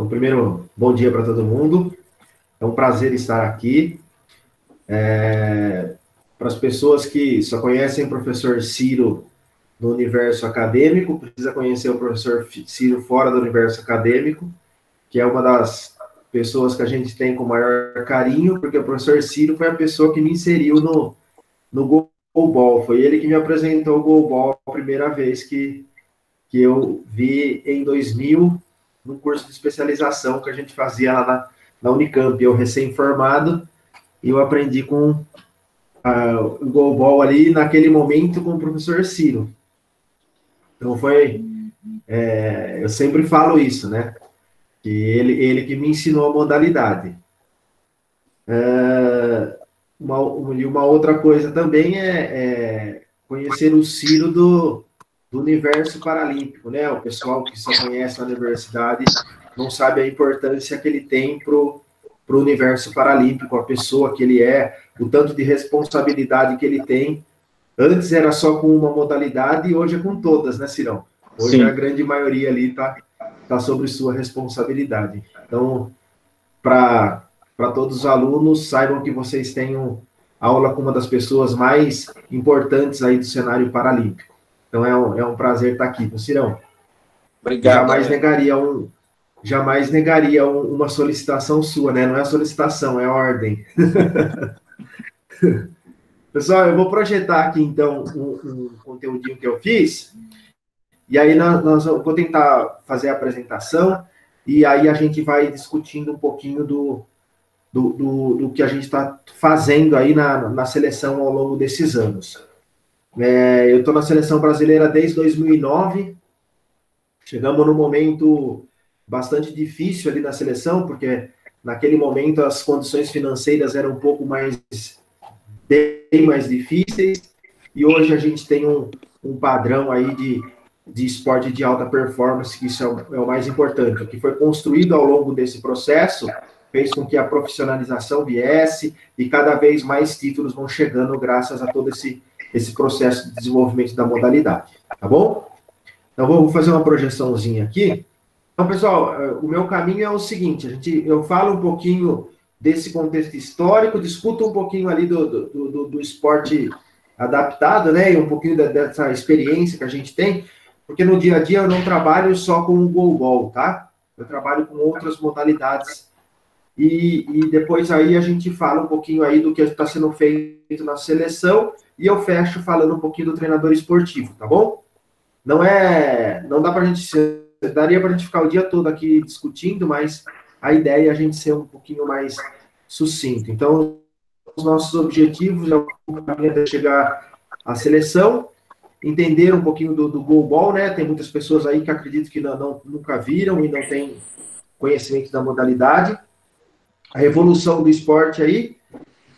Então, primeiro, bom dia para todo mundo. É um prazer estar aqui. Para as pessoas que só conhecem o professor Ciro no universo acadêmico, precisa conhecer o professor Ciro fora do universo acadêmico, que é uma das pessoas que a gente tem com maior carinho, porque o professor Ciro foi a pessoa que me inseriu no goalball. Foi ele que me apresentou o goalball a primeira vez que eu vi em 2000, no curso de especialização que a gente fazia lá na Unicamp. Eu recém-formado, e eu aprendi com o goalball ali, naquele momento, com o professor Ciro. Então eu sempre falo isso, né? Que ele que me ensinou a modalidade. Uma outra coisa também é conhecer o Ciro do universo paralímpico, né? O pessoal que só conhece a universidade não sabe a importância que ele tem para o universo paralímpico, a pessoa que ele é, o tanto de responsabilidade que ele tem. Antes era só com uma modalidade e hoje é com todas, né, Cirão? Hoje Sim. A grande maioria ali tá sobre sua responsabilidade. Então, para todos os alunos, saibam que vocês tenham aula com uma das pessoas mais importantes aí do cenário paralímpico. Então, é um prazer estar aqui, Cirão. Obrigado. Jamais negaria uma solicitação sua, né? Não é solicitação, é ordem. Pessoal, eu vou projetar aqui, então, um conteúdinho que eu fiz, e aí vou tentar fazer a apresentação, e aí a gente vai discutindo um pouquinho do que a gente está fazendo aí na seleção ao longo desses anos. Eu estou na seleção brasileira desde 2009, chegamos num momento bastante difícil ali na seleção, porque naquele momento as condições financeiras eram um pouco bem mais difíceis, e hoje a gente tem um padrão aí de esporte de alta performance, que isso é o mais importante. O que foi construído ao longo desse processo fez com que a profissionalização viesse, e cada vez mais títulos vão chegando graças a todo esse processo de desenvolvimento da modalidade, tá bom? Então, vou fazer uma projeçãozinha aqui. Então, pessoal, o meu caminho é o seguinte, eu falo um pouquinho desse contexto histórico, discuto um pouquinho ali do esporte adaptado, né, e um pouquinho dessa experiência que a gente tem, porque no dia a dia eu não trabalho só com o goalball, tá? Eu trabalho com outras modalidades, e depois aí a gente fala um pouquinho aí do que está sendo feito na seleção, e eu fecho falando um pouquinho do treinador esportivo, tá bom? Não dá pra gente, daria pra gente ficar o dia todo aqui discutindo, mas a ideia é a gente ser um pouquinho mais sucinto. Então, os nossos objetivos é chegar à seleção, entender um pouquinho do goalball, né? Tem muitas pessoas aí que acreditam que nunca viram e não têm conhecimento da modalidade. A evolução do esporte aí,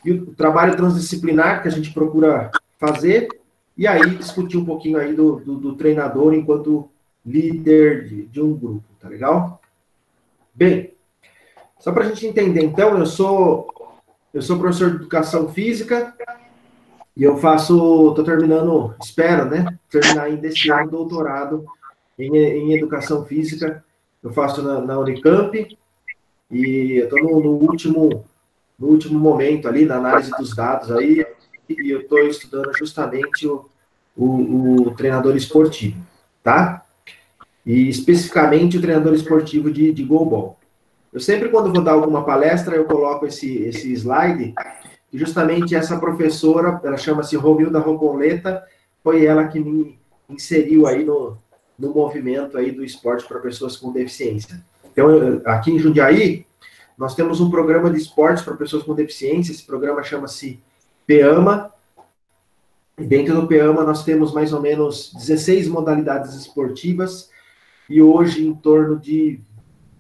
e o trabalho transdisciplinar que a gente procura fazer, e aí discutir um pouquinho aí do treinador enquanto líder de um grupo, tá legal? Bem, só para a gente entender, então, eu sou professor de educação física e eu estou terminando, espero, né, terminar ainda esse ano doutorado em educação física. Eu faço na Unicamp e eu estou no último momento ali, na análise dos dados aí, e eu estou estudando justamente o treinador esportivo, tá? E especificamente o treinador esportivo de goalball. Eu sempre, quando vou dar alguma palestra, eu coloco esse slide, e justamente essa professora, ela chama-se Romilda Rocoleta, foi ela que me inseriu aí no movimento aí do esporte para pessoas com deficiência. Então, aqui em Jundiaí, nós temos um programa de esportes para pessoas com deficiência, esse programa chama-se PEAMA, e dentro do PEAMA nós temos mais ou menos 16 modalidades esportivas, e hoje em torno de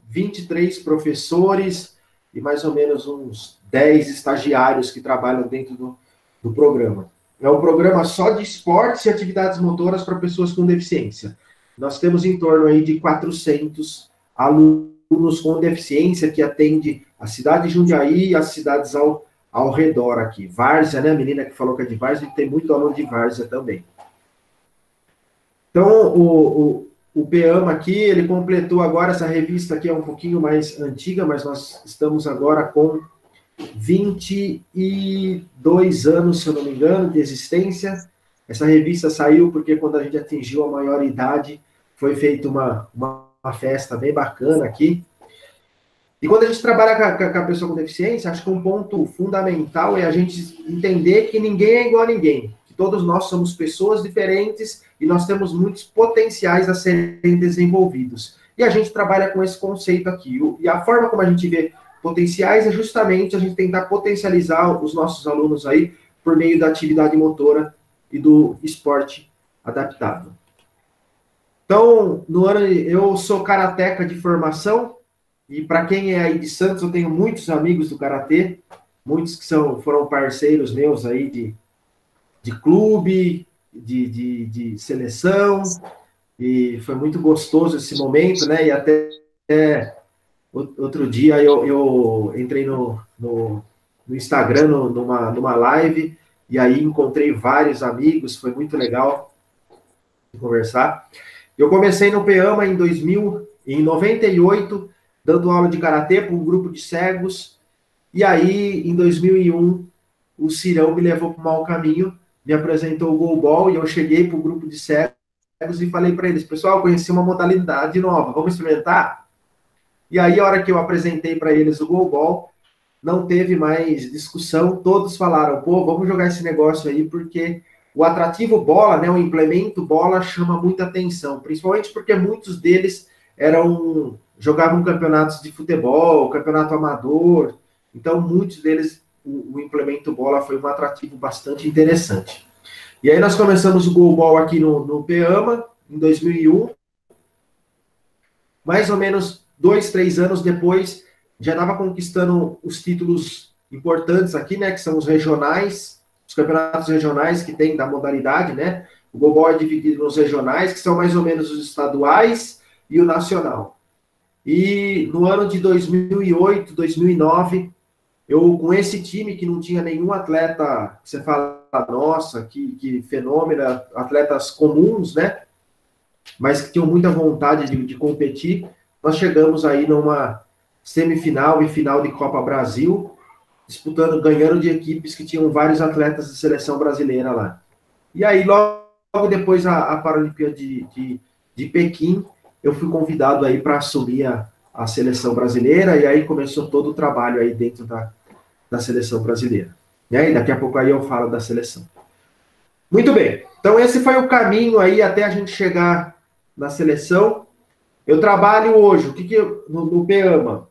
23 professores e mais ou menos uns 10 estagiários que trabalham dentro do programa. É um programa só de esportes e atividades motoras para pessoas com deficiência. Nós temos em torno aí de 400 alunos com deficiência que atende a cidade de Jundiaí e as cidades ao redor aqui. Várzea, né? A menina que falou que é de Várzea, tem muito aluno de Várzea também. Então, o PEAMA aqui, ele completou agora, essa revista aqui é um pouquinho mais antiga, mas nós estamos agora com 22 anos, se eu não me engano, de existência. Essa revista saiu porque quando a gente atingiu a maioridade, foi feita uma festa bem bacana aqui. E quando a gente trabalha com a pessoa com deficiência, acho que um ponto fundamental é a gente entender que ninguém é igual a ninguém. Que todos nós somos pessoas diferentes e nós temos muitos potenciais a serem desenvolvidos. E a gente trabalha com esse conceito aqui. E a forma como a gente vê potenciais é justamente a gente tentar potencializar os nossos alunos aí por meio da atividade motora e do esporte adaptado. Então, eu sou karateca de formação, e para quem é aí de Santos, eu tenho muitos amigos do karatê, muitos que foram parceiros meus aí de clube, de seleção, e foi muito gostoso esse momento, né? E até outro dia eu entrei no Instagram, numa live, e aí encontrei vários amigos, foi muito legal conversar. Eu comecei no PEAMA em 98, dando aula de karatê para um grupo de cegos, e aí, em 2001, o Cirão me levou para o mau caminho, me apresentou o goalball, e eu cheguei para o grupo de cegos e falei para eles, pessoal, conheci uma modalidade nova, vamos experimentar? E aí, a hora que eu apresentei para eles o goalball, não teve mais discussão, todos falaram, pô, vamos jogar esse negócio aí, porque o atrativo bola, né, o implemento bola chama muita atenção, principalmente porque muitos deles jogavam campeonatos de futebol, campeonato amador, então muitos deles, o implemento bola foi um atrativo bastante interessante. E aí nós começamos o goalball aqui no PEAMA, em 2001, mais ou menos 2, 3 anos depois, já estava conquistando os títulos importantes aqui, né, que são os regionais, os campeonatos regionais que tem da modalidade, né, o goalball é dividido nos regionais, que são mais ou menos os estaduais e o nacional. E no ano de 2008, 2009, eu com esse time que não tinha nenhum atleta, você fala, nossa, que fenômeno, atletas comuns, né, mas que tinham muita vontade de competir, nós chegamos aí numa semifinal e final de Copa Brasil, ganhando de equipes que tinham vários atletas de seleção brasileira lá. E aí, logo depois a Paralimpíada de Pequim, eu fui convidado aí para assumir a seleção brasileira, e aí começou todo o trabalho aí dentro da seleção brasileira. E aí, daqui a pouco aí eu falo da seleção. Muito bem, então esse foi o caminho aí até a gente chegar na seleção. Eu trabalho hoje, no PEAMA,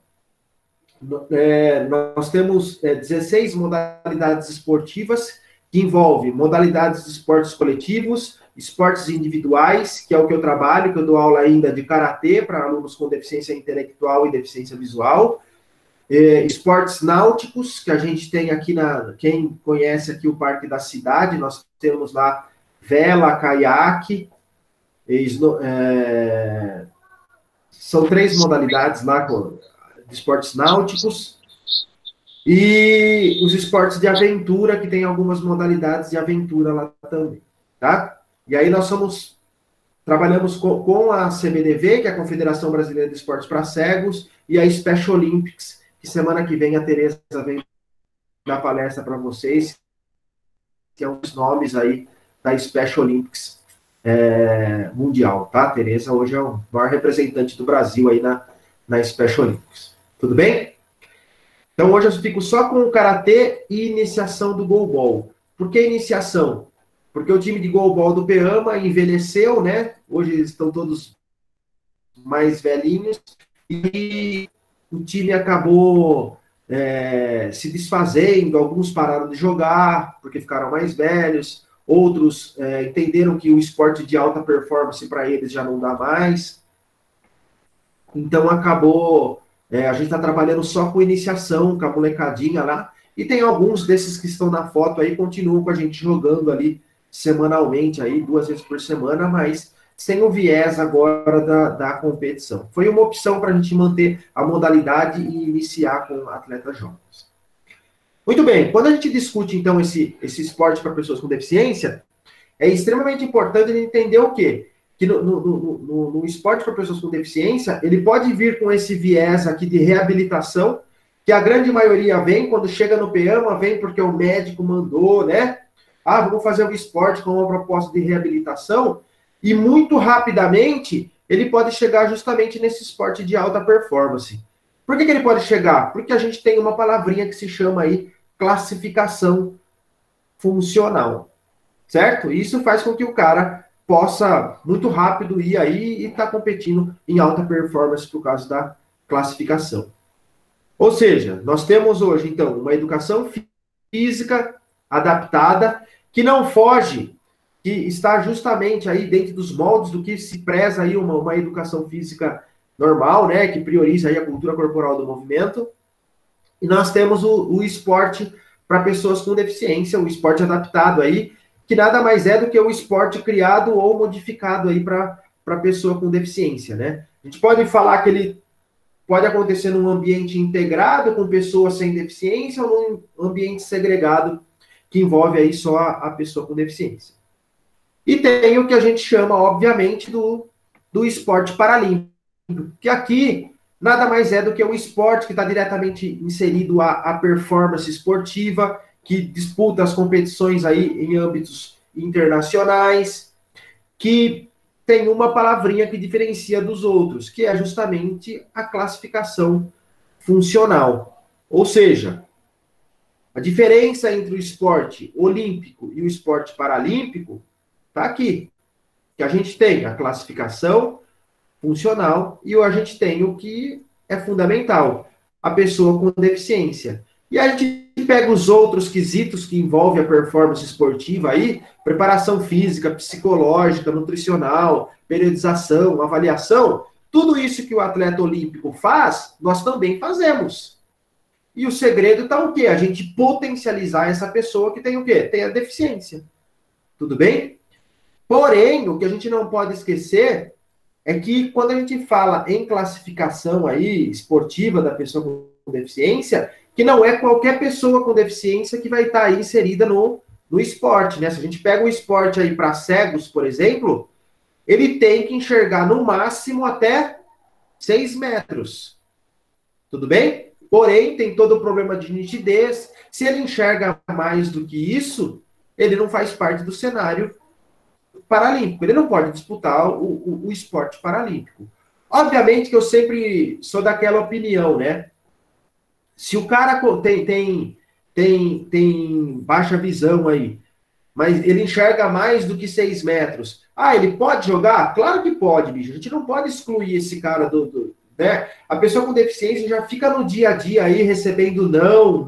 nós temos 16 modalidades esportivas, que envolvem modalidades de esportes coletivos, esportes individuais, que é o que eu trabalho, que eu dou aula ainda de karatê para alunos com deficiência intelectual e deficiência visual, esportes náuticos, que a gente tem aqui, quem conhece aqui o Parque da Cidade, nós temos lá vela, caiaque, são 3 modalidades lá de esportes náuticos, e os esportes de aventura, que tem algumas modalidades de aventura lá também, tá? E aí nós trabalhamos com a CBDV, que é a Confederação Brasileira de Esportes para Cegos, e a Special Olympics, que semana que vem a Tereza vem dar palestra para vocês, que é um dos nomes aí da Special Olympics mundial, tá? A Tereza hoje é o maior representante do Brasil aí na Special Olympics. Tudo bem? Então hoje eu fico só com o karatê e iniciação do goalball. Por que iniciação? Porque o time de goalball do PEAMA envelheceu, né? Hoje eles estão todos mais velhinhos, e o time acabou se desfazendo, alguns pararam de jogar porque ficaram mais velhos, outros entenderam que o esporte de alta performance para eles já não dá mais. Então acabou, a gente está trabalhando só com iniciação, com a molecadinha lá, e tem alguns desses que estão na foto aí, continuam com a gente jogando ali semanalmente, aí 2 vezes por semana, mas sem o viés agora da competição. Foi uma opção para a gente manter a modalidade e iniciar com atletas jovens. Muito bem, quando a gente discute, então, esse esporte para pessoas com deficiência, é extremamente importante a gente entender o quê? que no esporte para pessoas com deficiência, ele pode vir com esse viés aqui de reabilitação, que a grande maioria vem, quando chega no PEAMA, vem porque o médico mandou, né? Ah, vamos fazer um esporte com uma proposta de reabilitação, e muito rapidamente ele pode chegar justamente nesse esporte de alta performance. Por que ele pode chegar? Porque a gente tem uma palavrinha que se chama aí classificação funcional, certo? Isso faz com que o cara possa muito rápido ir aí e estar competindo em alta performance por causa da classificação. Ou seja, nós temos hoje, então, uma educação física adaptada, que não foge, que está justamente aí dentro dos moldes do que se preza aí uma educação física normal, né, que prioriza aí a cultura corporal do movimento. E nós temos o esporte para pessoas com deficiência, o esporte adaptado aí, que nada mais é do que o esporte criado ou modificado aí para pessoa com deficiência, né? A gente pode falar que ele pode acontecer num ambiente integrado com pessoas sem deficiência ou num ambiente segregado que envolve aí só a pessoa com deficiência. E tem o que a gente chama, obviamente, do esporte paralímpico, que aqui nada mais é do que o esporte que está diretamente inserido à performance esportiva, que disputa as competições aí em âmbitos internacionais, que tem uma palavrinha que diferencia dos outros, que é justamente a classificação funcional. Ou seja, a diferença entre o esporte olímpico e o esporte paralímpico está aqui. Que a gente tem a classificação funcional e a gente tem o que é fundamental, a pessoa com deficiência. E a gente pega os outros quesitos que envolvem a performance esportiva aí, preparação física, psicológica, nutricional, periodização, avaliação, tudo isso que o atleta olímpico faz, nós também fazemos. E o segredo está o quê? A gente potencializar essa pessoa que tem o quê? Tem a deficiência. Tudo bem? Porém, o que a gente não pode esquecer é que quando a gente fala em classificação aí esportiva da pessoa com deficiência, que não é qualquer pessoa com deficiência que vai estar aí inserida no esporte, né? Se a gente pega um esporte aí para cegos, por exemplo, ele tem que enxergar no máximo até 6 metros. Tudo bem? Porém, tem todo o problema de nitidez. Se ele enxerga mais do que isso, ele não faz parte do cenário paralímpico. Ele não pode disputar o esporte paralímpico. Obviamente que eu sempre sou daquela opinião, né? Se o cara tem baixa visão aí, mas ele enxerga mais do que 6 metros, ele pode jogar? Claro que pode, bicho. A gente não pode excluir esse cara né? A pessoa com deficiência já fica no dia a dia aí recebendo não.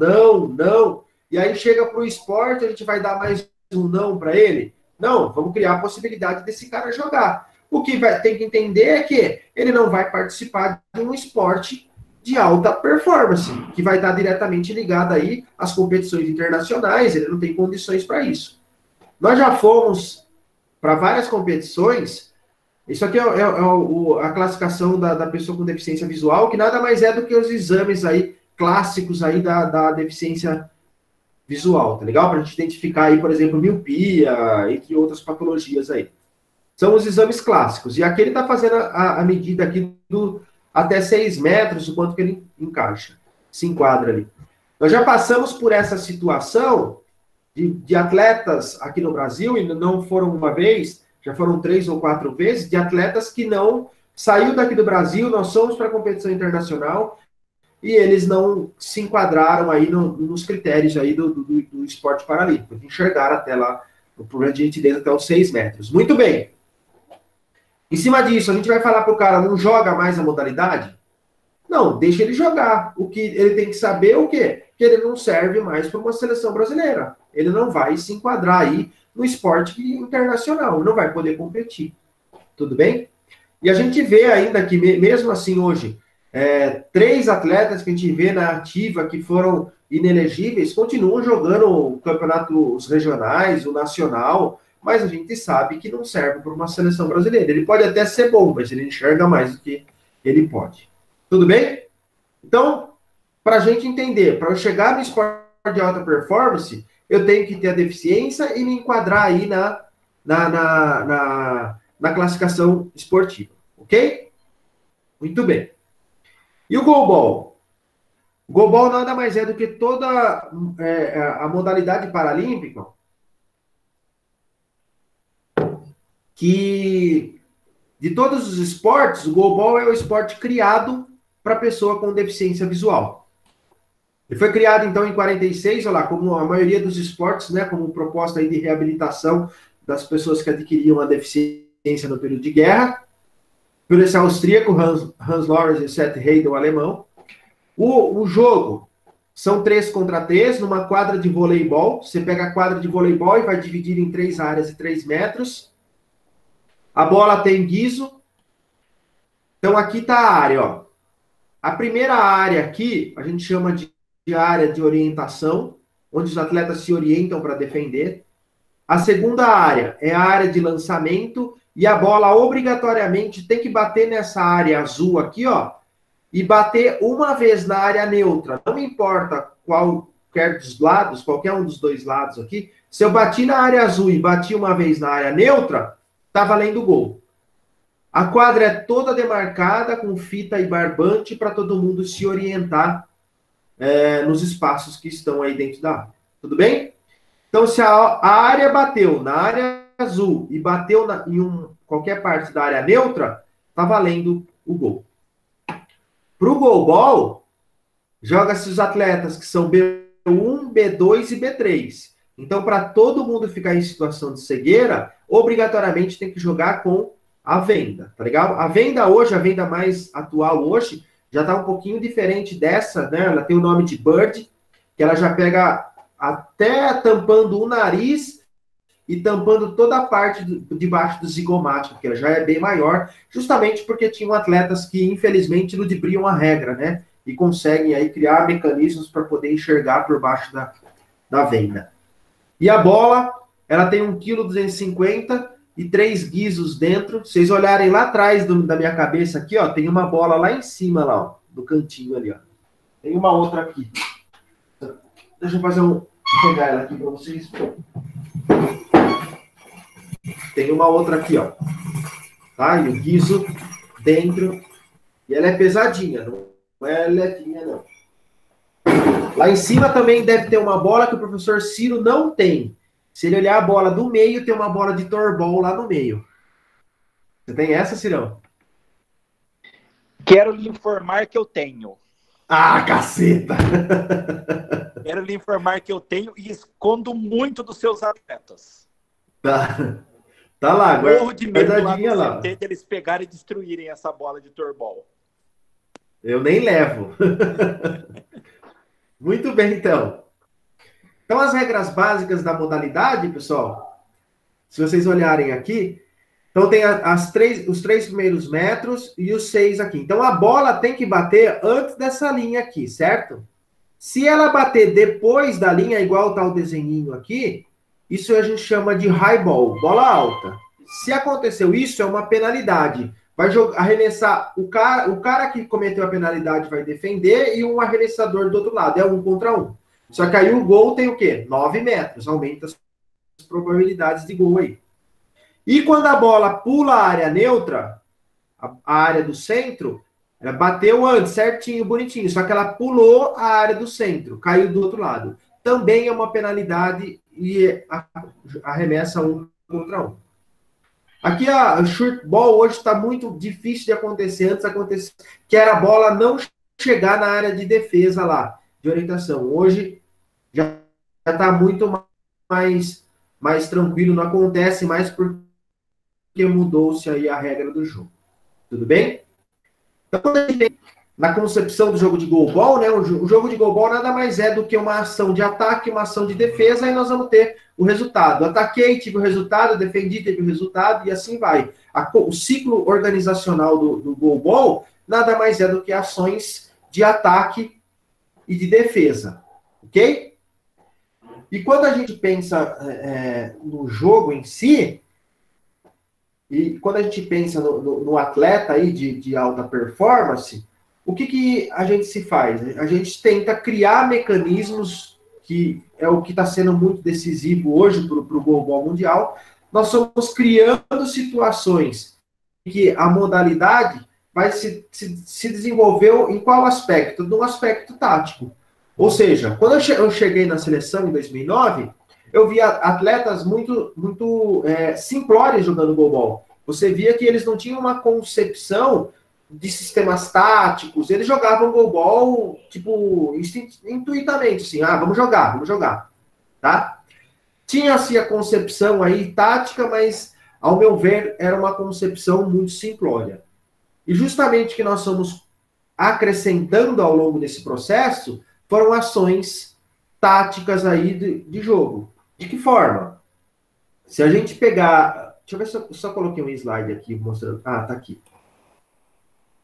E aí chega para o esporte, a gente vai dar mais um não para ele? Não, vamos criar a possibilidade desse cara jogar. O que tem que entender é que ele não vai participar de um esporte de alta performance, que vai estar diretamente ligado aí às competições internacionais, ele não tem condições para isso. Nós já fomos para várias competições, isso aqui é a classificação da pessoa com deficiência visual, que nada mais é do que os exames aí clássicos aí da deficiência visual, tá legal? Para a gente identificar aí, por exemplo, miopia, entre outras patologias aí. São os exames clássicos. E aqui ele está fazendo a medida aqui do até 6 metros, o quanto que ele encaixa, se enquadra ali. Nós já passamos por essa situação de atletas aqui no Brasil, e não foram uma vez, já foram 3 ou 4 vezes, de atletas que não saiu daqui do Brasil, nós fomos para a competição internacional, e eles não se enquadraram aí nos critérios aí do esporte paralímpico, enxergaram até lá o problema de nitidez até os 6 metros. Muito bem. Em cima disso, a gente vai falar para o cara, não joga mais a modalidade? Não, deixa ele jogar. O que ele tem que saber é o quê? Que ele não serve mais para uma seleção brasileira. Ele não vai se enquadrar aí no esporte internacional, não vai poder competir. Tudo bem? E a gente vê ainda que, mesmo assim, hoje, 3 atletas que a gente vê na ativa que foram inelegíveis continuam jogando o campeonato, os regionais, o nacional, mas a gente sabe que não serve para uma seleção brasileira. Ele pode até ser bom, mas ele enxerga mais do que ele pode. Tudo bem? Então, para a gente entender, para eu chegar no esporte de alta performance, eu tenho que ter a deficiência e me enquadrar aí na classificação esportiva, ok? Muito bem. E o goalball? O goalball nada mais é do que toda a modalidade paralímpica que, de todos os esportes, o goalball é o esporte criado para pessoa com deficiência visual. Ele foi criado, então, em 46, olha lá, como a maioria dos esportes, né, como proposta aí de reabilitação das pessoas que adquiriam a deficiência no período de guerra, por esse austríaco, Hans Lawrence e Seth Heydel, alemão. O jogo são 3 contra 3, numa quadra de voleibol. Você pega a quadra de voleibol e vai dividir em 3 áreas de 3 metros. A bola tem guiso. Então, aqui está a área, ó. A primeira área aqui, a gente chama de área de orientação, onde os atletas se orientam para defender. A segunda área é a área de lançamento, e a bola obrigatoriamente tem que bater nessa área azul aqui, ó, e bater uma vez na área neutra. Não importa qualquer dos lados, qualquer um dos 2 lados aqui. Se eu bati na área azul e bati uma vez na área neutra, tá valendo gol. A quadra é toda demarcada com fita e barbante para todo mundo se orientar nos espaços que estão aí dentro da área. Tudo bem? Então, se a área bateu na área azul e bateu em qualquer parte da área neutra, tá valendo o gol. Para o goalball, joga-se os atletas que são B1, B2 e B3. Então, para todo mundo ficar em situação de cegueira, obrigatoriamente tem que jogar com a venda, tá legal? A venda hoje, a venda mais atual hoje, já está um pouquinho diferente dessa, né? Ela tem o nome de Bird, que ela já pega até tampando o nariz e tampando toda a parte de baixo do zigomático, que ela já é bem maior, justamente porque tinham atletas que, infelizmente, ludibriam a regra, né? E conseguem aí criar mecanismos para poder enxergar por baixo da venda. E a bola, ela tem 1,250 kg e 3 guizos dentro. Vocês olharem lá atrás da minha cabeça aqui, ó, tem uma bola lá em cima, lá, ó, no cantinho ali, ó. Tem uma outra aqui. Deixa eu vou pegar ela aqui para vocês. Tem uma outra aqui, ó. Tá? E o guizo dentro. E ela é pesadinha, não é levinha, não. Lá em cima também deve ter uma bola que o professor Ciro não tem. Se ele olhar a bola do meio, tem uma bola de torbol lá no meio. Você tem essa, Cirão? Quero lhe informar que eu tenho. Ah, caceta! Quero lhe informar que eu tenho e escondo muito dos seus atletas. Tá lá, morro de medo guardadinha lá no CT deles pegarem e destruírem essa bola de torbol. Eu nem levo. Muito bem, então. Então, as regras básicas da modalidade, pessoal, se vocês olharem aqui, então tem os 3 primeiros metros e os 6 aqui. Então, a bola tem que bater antes dessa linha aqui, certo? Se ela bater depois da linha, igual tá o desenhinho aqui, isso a gente chama de high ball, bola alta. Se aconteceu isso, é uma penalidade. Vai arremessar o cara que cometeu a penalidade vai defender e um arremessador do outro lado. É 1 contra 1. Só que aí o gol tem o quê? 9 metros. Aumenta as probabilidades de gol aí. E quando a bola pula a área neutra, a área do centro, ela bateu antes, certinho, bonitinho. Só que ela pulou a área do centro, caiu do outro lado. Também é uma penalidade e arremessa 1 contra 1. Aqui a short ball hoje está muito difícil de acontecer. Antes acontecia que era a bola não chegar na área de defesa lá, de orientação. Hoje já está muito mais tranquilo, não acontece mais porque mudou-se aí a regra do jogo. Tudo bem? Então, quando a gente tem na concepção do jogo de goalball, né, o jogo de goalball nada mais é do que uma ação de ataque, uma ação de defesa, e nós vamos ter o resultado. Ataquei, tive o resultado, defendi, teve o resultado, e assim vai. O ciclo organizacional do goalball nada mais é do que ações de ataque e de defesa. Ok? E quando a gente pensa no jogo em si, e quando a gente pensa no atleta aí de alta performance, o que a gente se faz? A gente tenta criar mecanismos, que é o que está sendo muito decisivo hoje para o goalball mundial, nós somos criando situações em que a modalidade vai se desenvolver em qual aspecto? No aspecto tático. Ou seja, quando eu cheguei na seleção em 2009, eu via atletas muito simplórios jogando goalball. Você via que eles não tinham uma concepção de sistemas táticos, eles jogavam goalball, tipo, intuitivamente, assim, vamos jogar, tá? Tinha-se a concepção aí tática, mas, ao meu ver, era uma concepção muito simplória. E justamente o que nós estamos acrescentando ao longo desse processo foram ações táticas aí de jogo. De que forma? Se a gente pegar... Deixa eu ver se eu só coloquei um slide aqui mostrando. Tá aqui.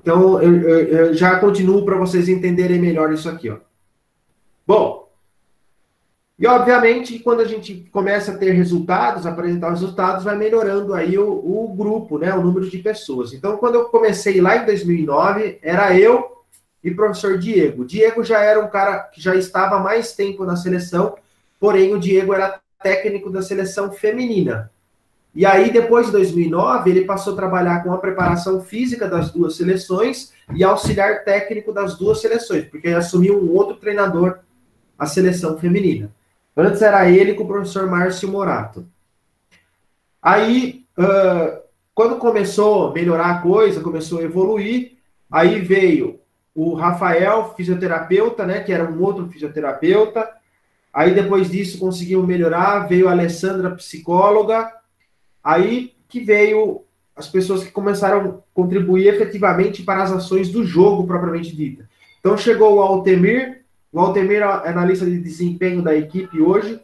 Então, eu já continuo para vocês entenderem melhor isso aqui, ó. Bom, e obviamente, quando a gente começa a ter resultados, apresentar resultados, vai melhorando aí o grupo, né, o número de pessoas. Então, quando eu comecei lá em 2009, era eu e o professor Diego. O Diego já era um cara que já estava há mais tempo na seleção, porém o Diego era técnico da seleção feminina. E aí, depois de 2009, ele passou a trabalhar com a preparação física das duas seleções e auxiliar técnico das duas seleções, porque ele assumiu um outro treinador, a seleção feminina. Antes era ele com o professor Márcio Morato. Aí, quando começou a melhorar a coisa, começou a evoluir, aí veio o Rafael, fisioterapeuta, né, que era um outro fisioterapeuta. Aí, depois disso, conseguiu melhorar, veio a Alessandra, psicóloga. Aí que veio as pessoas que começaram a contribuir efetivamente para as ações do jogo propriamente dita. Então chegou o Altemir é analista de desempenho da equipe hoje,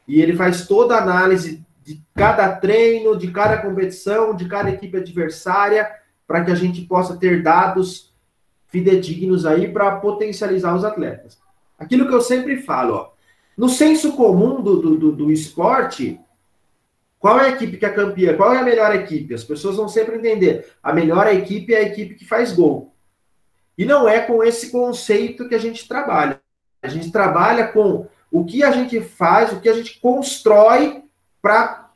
e ele faz toda a análise de cada treino, de cada competição, de cada equipe adversária, para que a gente possa ter dados fidedignos aí para potencializar os atletas. Aquilo que eu sempre falo, ó, no senso comum do esporte, qual é a equipe que é campeã? Qual é a melhor equipe? As pessoas vão sempre entender. A melhor equipe é a equipe que faz gol. E não é com esse conceito que a gente trabalha. A gente trabalha com o que a gente faz, o que a gente constrói para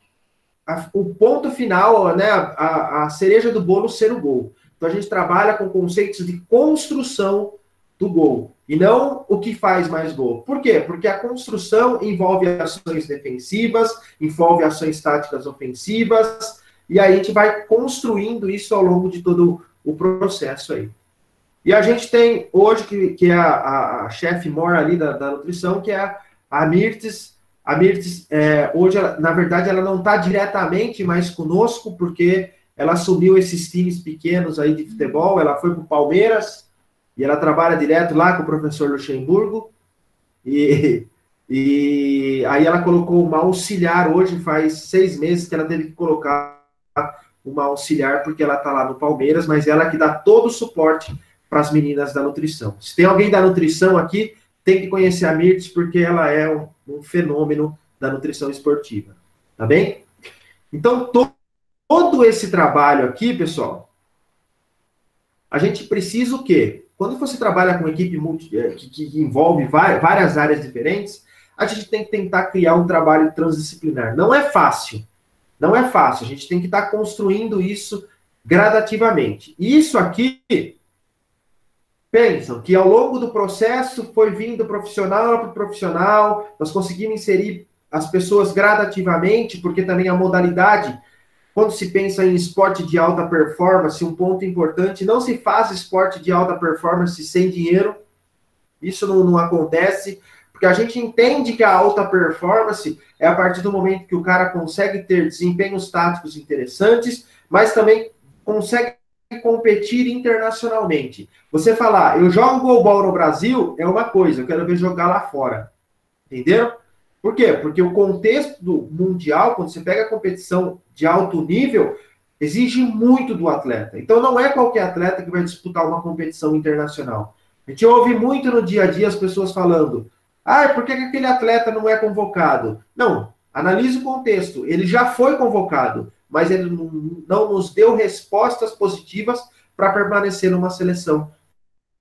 o ponto final, né, a cereja do bolo ser o gol. Então a gente trabalha com conceitos de construção do gol. E não o que faz mais gol. Por quê? Porque a construção envolve ações defensivas, envolve ações táticas ofensivas, e aí a gente vai construindo isso ao longo de todo o processo aí. E a gente tem hoje, que é a chefe mor ali da nutrição, que é a Mirtes. A Mirtes, hoje, na verdade, ela não está diretamente mais conosco, porque ela assumiu esses times pequenos aí de futebol, ela foi para o Palmeiras, e ela trabalha direto lá com o professor Luxemburgo, e aí ela colocou uma auxiliar hoje, faz 6 meses que ela teve que colocar uma auxiliar, porque ela está lá no Palmeiras, mas ela que dá todo o suporte para as meninas da nutrição. Se tem alguém da nutrição aqui, tem que conhecer a Mirtes, porque ela é um fenômeno da nutrição esportiva, tá bem? Então, todo esse trabalho aqui, pessoal, a gente precisa o quê? Quando você trabalha com equipe que envolve várias áreas diferentes, a gente tem que tentar criar um trabalho transdisciplinar. Não é fácil. Não é fácil. A gente tem que estar construindo isso gradativamente. E isso aqui, pensam que ao longo do processo foi vindo profissional para profissional, nós conseguimos inserir as pessoas gradativamente, porque também a modalidade... Quando se pensa em esporte de alta performance, um ponto importante, não se faz esporte de alta performance sem dinheiro. Isso não acontece, porque a gente entende que a alta performance é a partir do momento que o cara consegue ter desempenhos táticos interessantes, mas também consegue competir internacionalmente. Você falar, eu jogo goalball no Brasil, é uma coisa, eu quero ver jogar lá fora. Entenderam? Por quê? Porque o contexto mundial, quando você pega a competição de alto nível, exige muito do atleta. Então, não é qualquer atleta que vai disputar uma competição internacional. A gente ouve muito no dia a dia as pessoas falando, por que aquele atleta não é convocado? Não, analise o contexto. Ele já foi convocado, mas ele não nos deu respostas positivas para permanecer numa seleção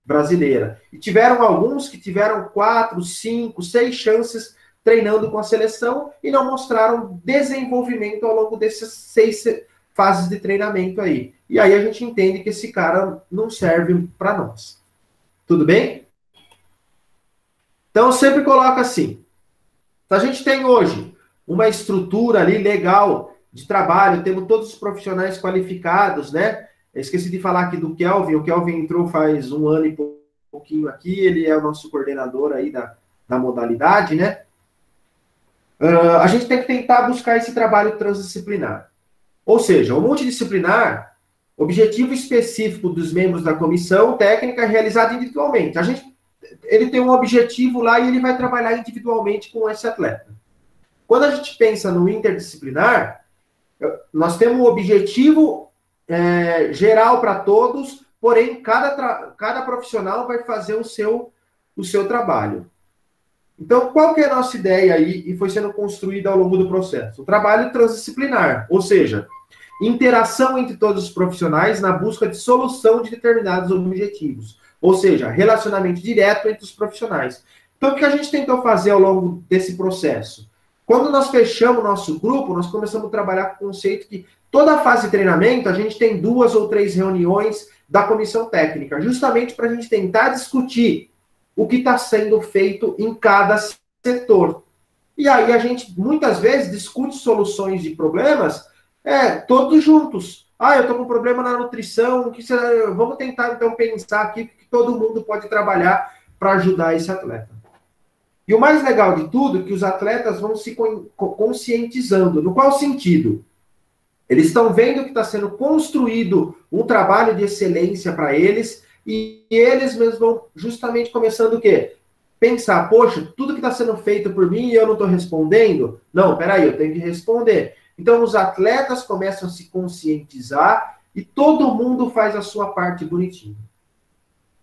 brasileira. E tiveram alguns que tiveram 4, 5, 6 chances treinando com a seleção e não mostraram desenvolvimento ao longo dessas 6 fases de treinamento aí. E aí a gente entende que esse cara não serve para nós. Tudo bem? Então, eu sempre coloco assim. Se a gente tem hoje uma estrutura ali legal de trabalho, temos todos os profissionais qualificados, né? Eu esqueci de falar aqui do Kelvin. O Kelvin entrou faz 1 ano e pouquinho aqui. Ele é o nosso coordenador aí da modalidade, né? A gente tem que tentar buscar esse trabalho transdisciplinar. Ou seja, o multidisciplinar, objetivo específico dos membros da comissão técnica é realizado individualmente. Ele tem um objetivo lá e ele vai trabalhar individualmente com esse atleta. Quando a gente pensa no interdisciplinar, nós temos um objetivo geral para todos, porém, cada profissional vai fazer o seu trabalho. Então, qual que é a nossa ideia aí e foi sendo construída ao longo do processo? O trabalho transdisciplinar, ou seja, interação entre todos os profissionais na busca de solução de determinados objetivos, ou seja, relacionamento direto entre os profissionais. Então, o que a gente tentou fazer ao longo desse processo? Quando nós fechamos o nosso grupo, nós começamos a trabalhar com o conceito que toda a fase de treinamento, a gente tem 2 ou 3 reuniões da comissão técnica, justamente para a gente tentar discutir o que está sendo feito em cada setor. E aí a gente, muitas vezes, discute soluções de problemas todos juntos. Eu estou com um problema na nutrição, vamos tentar, então, pensar aqui que todo mundo pode trabalhar para ajudar esse atleta. E o mais legal de tudo é que os atletas vão se conscientizando. No qual sentido? Eles estão vendo que está sendo construído um trabalho de excelência para eles e eles mesmos vão justamente começando o quê? Pensar, poxa, tudo que está sendo feito por mim e eu não estou respondendo? Não, peraí, eu tenho que responder. Então, os atletas começam a se conscientizar e todo mundo faz a sua parte bonitinho.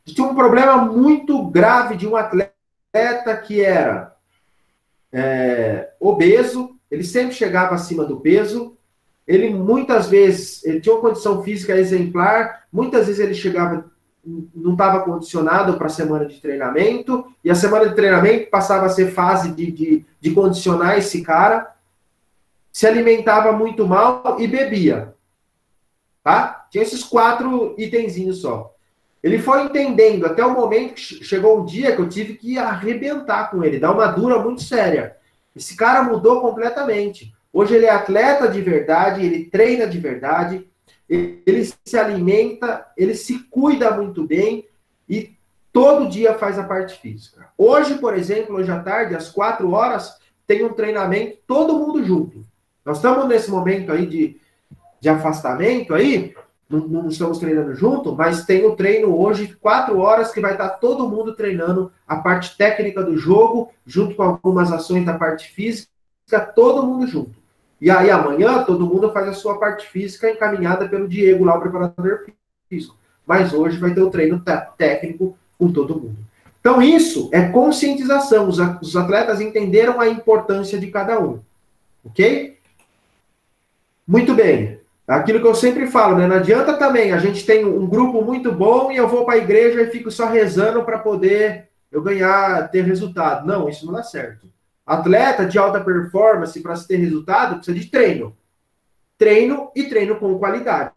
Tinha um problema muito grave de um atleta que era obeso, ele sempre chegava acima do peso, ele muitas vezes ele tinha uma condição física exemplar, muitas vezes ele chegava, não estava condicionado para a semana de treinamento, e a semana de treinamento passava a ser fase de condicionar esse cara, se alimentava muito mal e bebia. Tá? Tinha esses 4 itenzinhos só. Ele foi entendendo até o momento que chegou um dia que eu tive que arrebentar com ele, dar uma dura muito séria. Esse cara mudou completamente. Hoje ele é atleta de verdade, ele treina de verdade, ele se alimenta, ele se cuida muito bem e todo dia faz a parte física. Hoje, por exemplo, hoje à tarde, às 4 horas, tem um treinamento, todo mundo junto. Nós estamos nesse momento aí de afastamento aí, não estamos treinando junto, mas tem o treino hoje, 4 horas, que vai estar todo mundo treinando a parte técnica do jogo, junto com algumas ações da parte física, todo mundo junto. E aí amanhã todo mundo faz a sua parte física encaminhada pelo Diego, lá o preparador físico. Mas hoje vai ter o treino técnico com todo mundo. Então isso é conscientização. Os atletas entenderam a importância de cada um. Ok? Muito bem. Aquilo que eu sempre falo, né? Não adianta também, a gente tem um grupo muito bom e eu vou para a igreja e fico só rezando para poder eu ter resultado. Não, isso não dá certo. Atleta de alta performance, para se ter resultado, precisa de treino. Treino e treino com qualidade.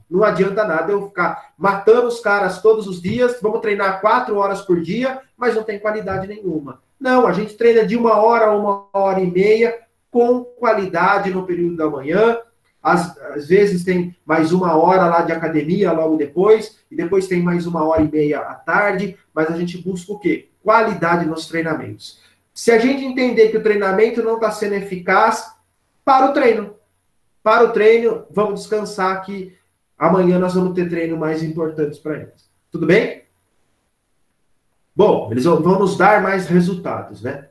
Não adianta nada eu ficar matando os caras todos os dias, vamos treinar 4 horas por dia, mas não tem qualidade nenhuma. Não, a gente treina de 1 hora a 1h30, com qualidade no período da manhã. Às vezes tem mais 1 hora lá de academia logo depois, e depois tem mais 1h30 à tarde, mas a gente busca o quê? Qualidade nos treinamentos. Se a gente entender que o treinamento não está sendo eficaz, para o treino. Para o treino, vamos descansar que amanhã nós vamos ter treino mais importantes para eles. Tudo bem? Bom, eles vão nos dar mais resultados, né?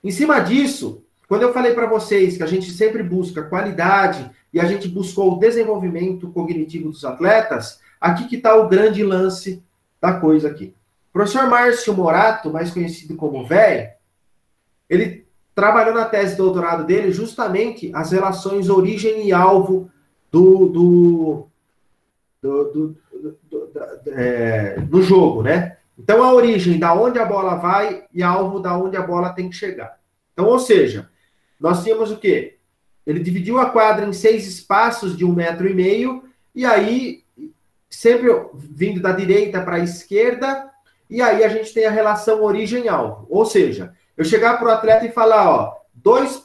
Em cima disso, quando eu falei para vocês que a gente sempre busca qualidade e a gente buscou o desenvolvimento cognitivo dos atletas, aqui que está o grande lance da coisa aqui. O professor Márcio Morato, mais conhecido como VEI, ele trabalhou na tese de doutorado dele justamente as relações origem e alvo do jogo, né? Então, a origem, da onde a bola vai, e alvo, da onde a bola tem que chegar. Então, ou seja, nós tínhamos o quê? Ele dividiu a quadra em 6 espaços de 1,5 m, e aí, sempre vindo da direita para a esquerda, e aí a gente tem a relação origem-alvo. Ou seja, eu chegar para o atleta e falar, ó, 2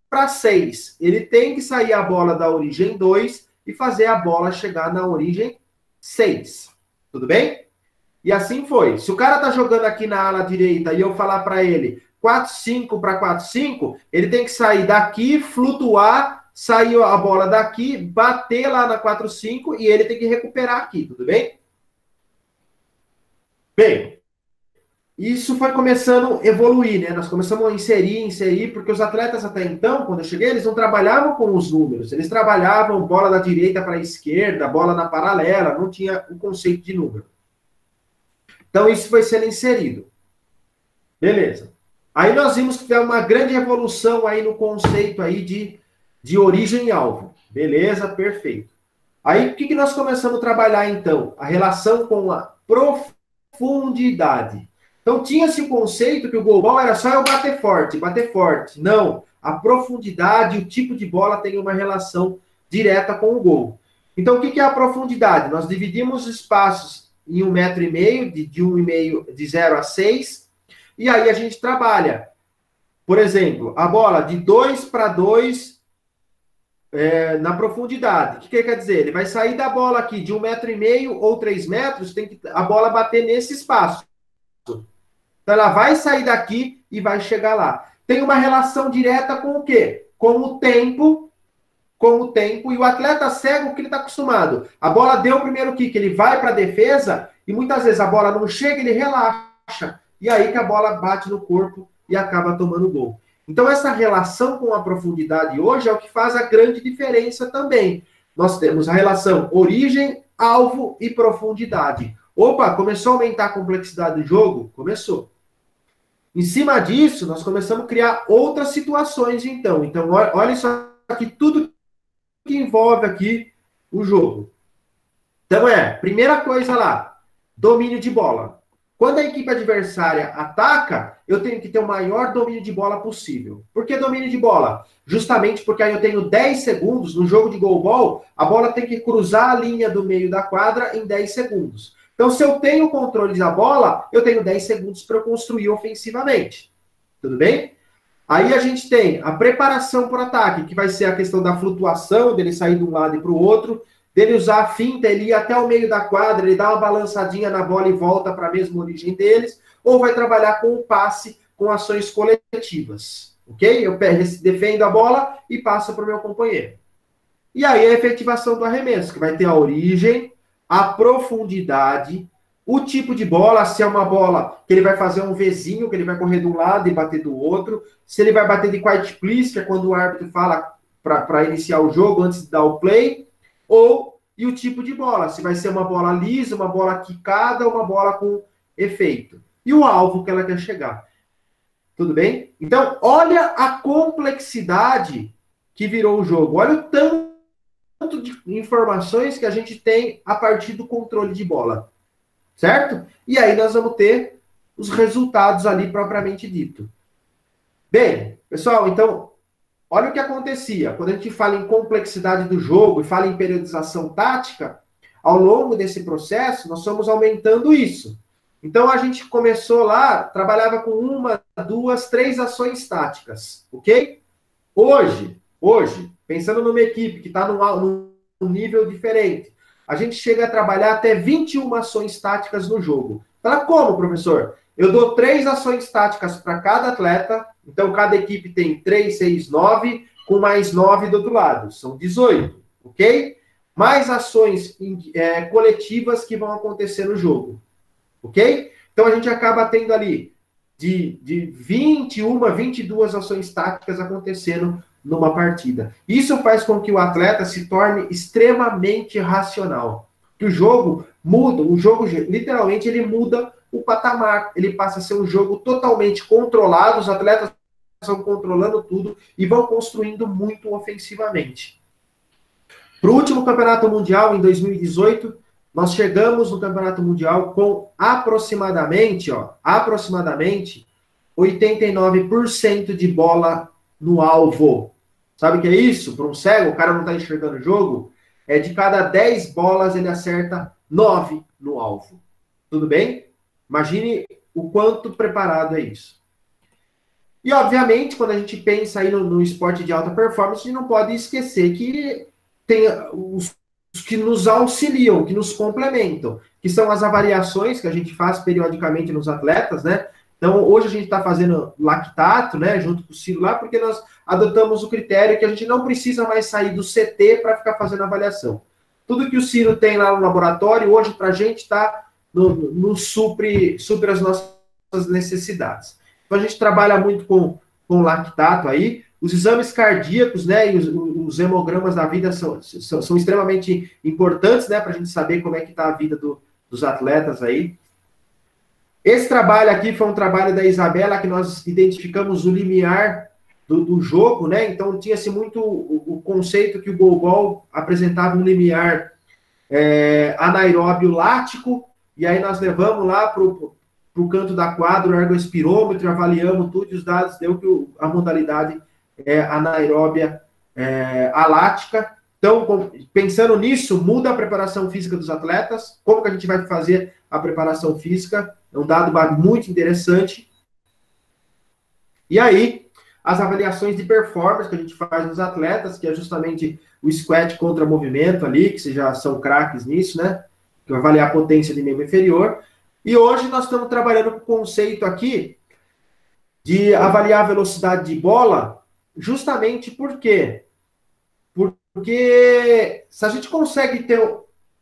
para 6. Ele tem que sair a bola da origem 2 e fazer a bola chegar na origem 6. Tudo bem? E assim foi. Se o cara tá jogando aqui na ala direita e eu falar para ele 4-5 para 4-5, ele tem que sair daqui, flutuar, sair a bola daqui, bater lá na 4-5 e ele tem que recuperar aqui, tudo bem? Bem, isso foi começando a evoluir, né? Nós começamos a inserir, porque os atletas até então, quando eu cheguei, eles não trabalhavam com os números, eles trabalhavam bola da direita para a esquerda, bola na paralela, não tinha o conceito de número. Então, isso foi sendo inserido. Beleza. Aí nós vimos que tem uma grande evolução aí no conceito aí de origem-alvo. Beleza, perfeito. Aí, o que nós começamos a trabalhar, então? A relação com a profundidade. Então, tinha-se o conceito que o goalball era só eu bater forte, bater forte. Não. A profundidade, o tipo de bola tem uma relação direta com o gol. Então, o que é a profundidade? Nós dividimos os espaços em 1,5 m, de 1,5 de 0 a 6, e aí a gente trabalha. Por exemplo, a bola de 2 para 2 na profundidade. O que quer dizer? Ele vai sair da bola aqui de 1,5 m ou 3 metros, tem que a bola bater nesse espaço. Então ela vai sair daqui e vai chegar lá. Tem uma relação direta com o quê? Com o tempo, e o atleta cego, o que ele está acostumado? A bola deu o primeiro kick, ele vai para a defesa e muitas vezes a bola não chega, ele relaxa. E aí que a bola bate no corpo e acaba tomando gol. Então essa relação com a profundidade hoje é o que faz a grande diferença também. Nós temos a relação origem, alvo e profundidade. Opa, começou a aumentar a complexidade do jogo? Começou. Em cima disso, nós começamos a criar outras situações, então. Então, olha só aqui, tudo que envolve aqui o jogo. Então, primeira coisa lá, domínio de bola. Quando a equipe adversária ataca, eu tenho que ter o maior domínio de bola possível. Por que domínio de bola? Justamente porque aí eu tenho 10 segundos, no jogo de goalball, a bola tem que cruzar a linha do meio da quadra em 10 segundos. Então, se eu tenho o controle da bola, eu tenho 10 segundos para eu construir ofensivamente. Tudo bem? Aí a gente tem a preparação para o ataque, que vai ser a questão da flutuação, dele sair de um lado e para o outro, dele usar a finta, ele ir até o meio da quadra, ele dá uma balançadinha na bola e volta para a mesma origem deles, ou vai trabalhar com o passe, com ações coletivas. Ok? Eu defendo a bola e passo para o meu companheiro. E aí a efetivação do arremesso, que vai ter a origem, a profundidade, o tipo de bola, se é uma bola que ele vai fazer um Vzinho, que ele vai correr de um lado e bater do outro, se ele vai bater de quiet please, que é quando o árbitro fala para iniciar o jogo, antes de dar o play, e o tipo de bola, se vai ser uma bola lisa, uma bola quicada, ou uma bola com efeito. E o alvo que ela quer chegar. Tudo bem? Então, olha a complexidade que virou o jogo. Olha o tanto de informações que a gente tem a partir do controle de bola. Certo? E aí nós vamos ter os resultados ali propriamente dito. Bem, pessoal, então, olha o que acontecia. Quando a gente fala em complexidade do jogo e fala em periodização tática, ao longo desse processo, nós fomos aumentando isso. Então, a gente começou lá, trabalhava com 1, 2, 3 ações táticas, ok? Hoje, pensando numa equipe que está num nível diferente, a gente chega a trabalhar até 21 ações táticas no jogo. Fala, como, professor? Eu dou 3 ações táticas para cada atleta, então cada equipe tem 3, 6, 9, com mais 9 do outro lado. São 18, ok? Mais ações coletivas que vão acontecer no jogo, ok? Então a gente acaba tendo ali de 21, 22 ações táticas acontecendo numa partida. Isso faz com que o atleta se torne extremamente racional. Que o jogo muda, literalmente ele muda o patamar, ele passa a ser um jogo totalmente controlado, os atletas estão controlando tudo e vão construindo muito ofensivamente. Para o último campeonato mundial, em 2018, nós chegamos no campeonato mundial com aproximadamente 89% de bola no alvo. Sabe o que é isso? Para um cego, o cara não está enxergando o jogo, de cada 10 bolas ele acerta 9 no alvo. Tudo bem? Imagine o quanto preparado é isso. E, obviamente, quando a gente pensa aí no esporte de alta performance, a gente não pode esquecer que tem os que nos auxiliam, que nos complementam, que são as avaliações que a gente faz periodicamente nos atletas, né? Então, hoje a gente está fazendo lactato, né, junto com o Ciro lá, porque nós adotamos o critério que a gente não precisa mais sair do CT para ficar fazendo avaliação. Tudo que o Ciro tem lá no laboratório, hoje, para a gente, está no supre as nossas necessidades. Então, a gente trabalha muito com lactato aí. Os exames cardíacos, né, e os hemogramas da vida são extremamente importantes, né, para a gente saber como é que está a vida dos atletas aí. Esse trabalho aqui foi um trabalho da Isabela, que nós identificamos o limiar do jogo, né? Então, tinha-se muito o conceito que o goalball apresentava um limiar anaeróbio lático, e aí nós levamos lá para o canto da quadra o ergoespirômetro, avaliamos tudo, e os dados deu que a modalidade é anaeróbia alática. Então, pensando nisso, muda a preparação física dos atletas. Como que a gente vai fazer a preparação física? É um dado muito interessante. E aí, as avaliações de performance que a gente faz nos atletas, que é justamente o squat contra movimento ali, que vocês já são craques nisso, né? Que vai avaliar a potência de membro inferior. E hoje nós estamos trabalhando com o conceito aqui de avaliar a velocidade de bola, justamente por quê? Porque se a gente consegue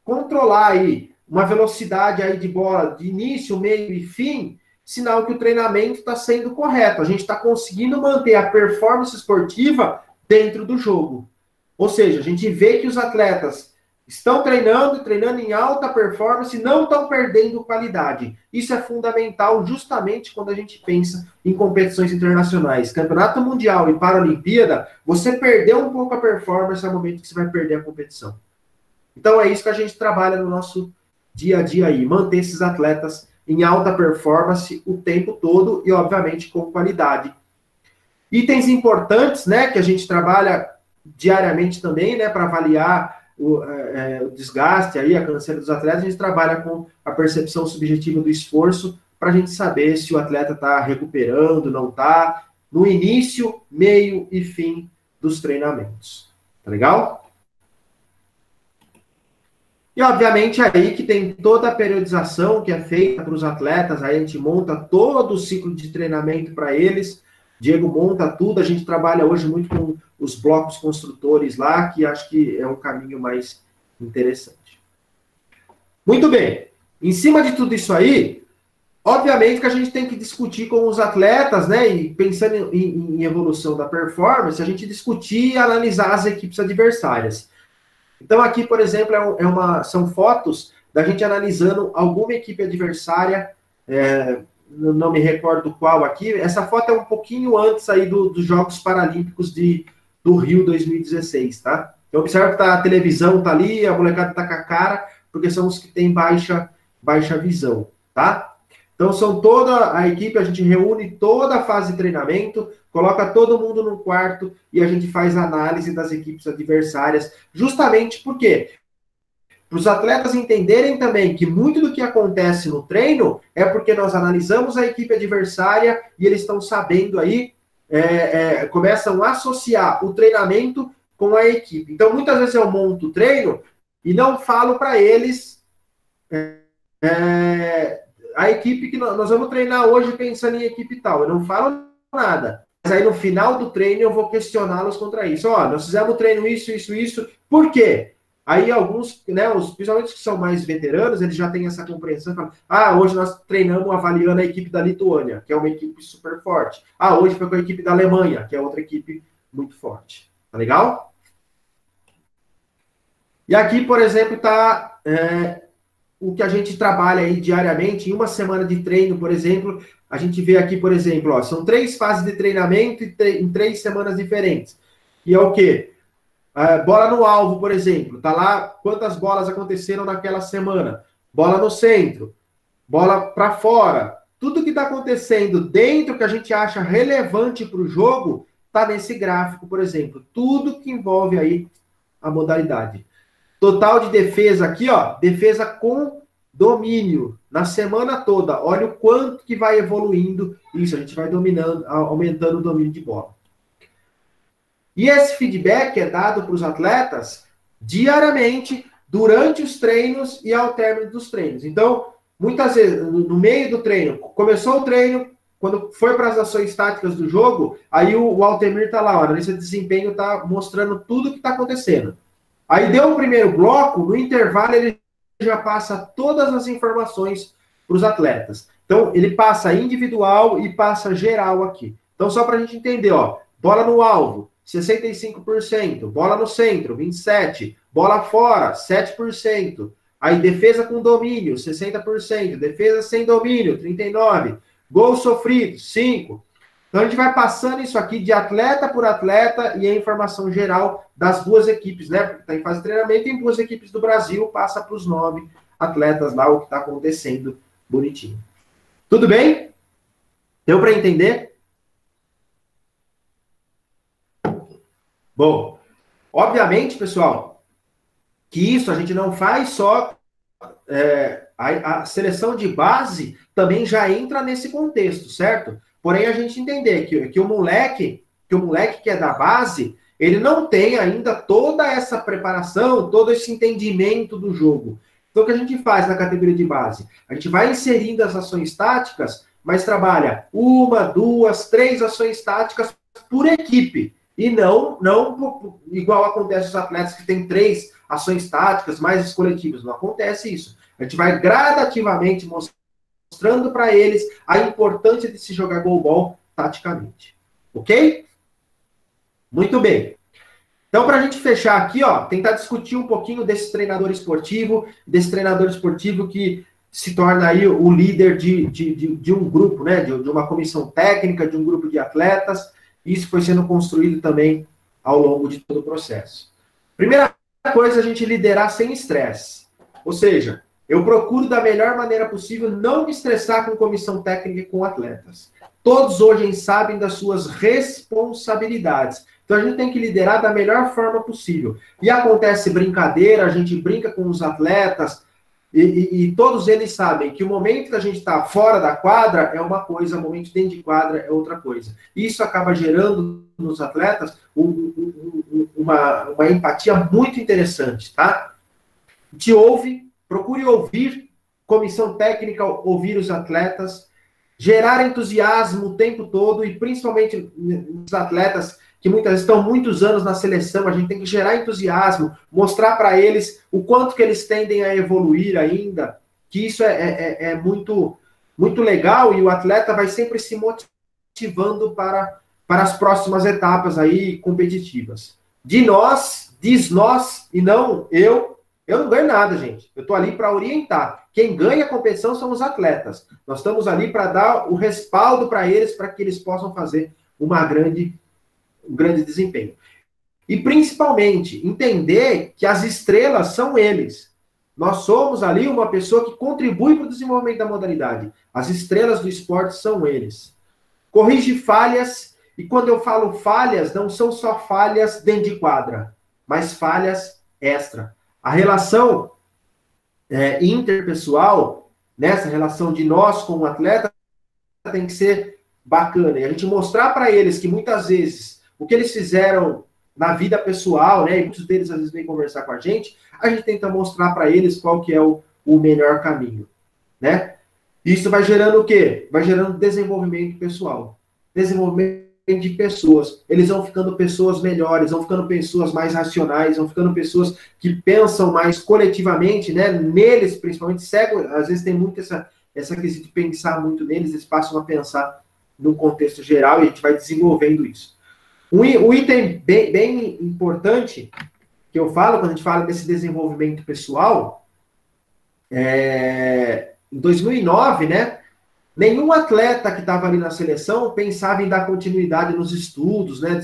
controlar aí uma velocidade aí de bola de início, meio e fim, sinal que o treinamento está sendo correto. A gente está conseguindo manter a performance esportiva dentro do jogo. Ou seja, a gente vê que os atletas estão treinando em alta performance e não estão perdendo qualidade. Isso é fundamental justamente quando a gente pensa em competições internacionais. Campeonato Mundial e Paralimpíada, você perdeu um pouco a performance no momento que você vai perder a competição. Então é isso que a gente trabalha no nosso dia a dia aí, manter esses atletas em alta performance o tempo todo e, obviamente, com qualidade. Itens importantes, né, que a gente trabalha diariamente também, né, para avaliar o desgaste aí, a canseira dos atletas, a gente trabalha com a percepção subjetiva do esforço para a gente saber se o atleta está recuperando, não está, no início, meio e fim dos treinamentos. Tá legal? E, obviamente, aí que tem toda a periodização que é feita para os atletas, aí a gente monta todo o ciclo de treinamento para eles, Diego monta tudo, a gente trabalha hoje muito com os blocos construtores lá, que acho que é um caminho mais interessante. Muito bem, em cima de tudo isso aí, obviamente que a gente tem que discutir com os atletas, né, e pensando em evolução da performance, a gente discutir e analisar as equipes adversárias. Então, aqui, por exemplo, são fotos da gente analisando alguma equipe adversária, não me recordo qual aqui. Essa foto é um pouquinho antes aí dos Jogos Paralímpicos do Rio 2016, tá? Então, observa que a televisão tá ali, a molecada tá com a cara, porque são os que têm baixa visão, tá? Então, são toda a equipe, a gente reúne toda a fase de treinamento, coloca todo mundo num quarto e a gente faz análise das equipes adversárias, justamente porque para os atletas entenderem também que muito do que acontece no treino é porque nós analisamos a equipe adversária e eles estão sabendo aí, começam a associar o treinamento com a equipe. Então, muitas vezes eu monto o treino e não falo para eles a equipe que nós vamos treinar hoje pensando em equipe tal. Eu não falo nada. Mas aí no final do treino eu vou questioná-los contra isso. Ó, nós fizemos o treino isso. Por quê? Aí alguns, né, principalmente os que são mais veteranos, eles já têm essa compreensão. Falam, hoje nós treinamos avaliando a equipe da Lituânia, que é uma equipe super forte. Hoje foi com a equipe da Alemanha, que é outra equipe muito forte. Tá legal? E aqui, por exemplo, está o que a gente trabalha aí diariamente. Em uma semana de treino, por exemplo, a gente vê aqui, por exemplo, ó, são 3 fases de treinamento em 3 semanas diferentes. E é o quê? Bola no alvo, por exemplo. Tá lá quantas bolas aconteceram naquela semana. Bola no centro. Bola para fora. Tudo que está acontecendo dentro que a gente acha relevante para o jogo está nesse gráfico, por exemplo. Tudo que envolve aí a modalidade. Total de defesa aqui, ó, defesa com domínio na semana toda. Olha o quanto que vai evoluindo isso. A gente vai dominando, aumentando o domínio de bola. E esse feedback é dado para os atletas diariamente, durante os treinos e ao término dos treinos. Então, muitas vezes, no meio do treino, começou o treino, quando foi para as ações táticas do jogo, aí o Altemir está lá, o analista de desempenho está mostrando tudo o que está acontecendo. Aí deu o primeiro bloco, no intervalo ele já passa todas as informações para os atletas. Então, ele passa individual e passa geral aqui. Então, só para a gente entender, ó, bola no alvo, 65%, bola no centro, 27%, bola fora, 7%, aí defesa com domínio, 60%, defesa sem domínio, 39%, gol sofrido, 5%. Então, a gente vai passando isso aqui de atleta por atleta e a informação geral das duas equipes, né? Porque está em fase de treinamento, tem duas equipes do Brasil, passa para os 9 atletas lá o que está acontecendo bonitinho. Tudo bem? Deu para entender? Bom, obviamente, pessoal, que isso a gente não faz só... a seleção de base também já entra nesse contexto, certo? Porém, a gente entender que o moleque que é da base, ele não tem ainda toda essa preparação, todo esse entendimento do jogo. Então, o que a gente faz na categoria de base? A gente vai inserindo as ações táticas, mas trabalha 1, 2, 3 ações táticas por equipe. E não igual acontece os atletas que têm 3 ações táticas, mais as coletivas. Não acontece isso. A gente vai gradativamente mostrando para eles a importância de se jogar goalball taticamente. Ok? Muito bem. Então, para a gente fechar aqui, ó, tentar discutir um pouquinho desse treinador esportivo que se torna aí o líder de um grupo, né? De uma comissão técnica, de um grupo de atletas. Isso foi sendo construído também ao longo de todo o processo. Primeira coisa, a gente liderar sem estresse. Ou seja, eu procuro da melhor maneira possível não me estressar com comissão técnica e com atletas. Todos hoje sabem das suas responsabilidades. Então a gente tem que liderar da melhor forma possível. E acontece brincadeira, a gente brinca com os atletas, e todos eles sabem que o momento que a gente está fora da quadra é uma coisa, o momento dentro de quadra é outra coisa. Isso acaba gerando nos atletas uma empatia muito interessante, tá? Te ouve, procure ouvir, comissão técnica, ouvir os atletas, gerar entusiasmo o tempo todo, e principalmente nos atletas que muitas vezes estão muitos anos na seleção, a gente tem que gerar entusiasmo, mostrar para eles o quanto que eles tendem a evoluir ainda, que isso é muito, muito legal, e o atleta vai sempre se motivando para as próximas etapas aí competitivas. Diz nós, e não eu não ganho nada, gente. Eu estou ali para orientar. Quem ganha a competição são os atletas. Nós estamos ali para dar o respaldo para eles, para que eles possam fazer um grande desempenho. E, principalmente, entender que as estrelas são eles. Nós somos ali uma pessoa que contribui para o desenvolvimento da modalidade. As estrelas do esporte são eles. Corrige falhas, e quando eu falo falhas, não são só falhas dentro de quadra, mas falhas extra. A relação interpessoal, nessa relação de nós com o atleta, tem que ser bacana. E a gente mostrar para eles que muitas vezes o que eles fizeram na vida pessoal, né, e muitos deles às vezes vêm conversar com a gente tenta mostrar para eles qual que é o melhor caminho, né? Isso vai gerando o quê? Vai gerando desenvolvimento pessoal, desenvolvimento de pessoas. Eles vão ficando pessoas melhores, vão ficando pessoas mais racionais, vão ficando pessoas que pensam mais coletivamente, né? Neles, principalmente, cego, às vezes tem muito essa questão de pensar muito neles, eles passam a pensar num contexto geral, e a gente vai desenvolvendo isso. Um item bem importante que eu falo quando a gente fala desse desenvolvimento pessoal, em 2009, né, nenhum atleta que estava ali na seleção pensava em dar continuidade nos estudos, né,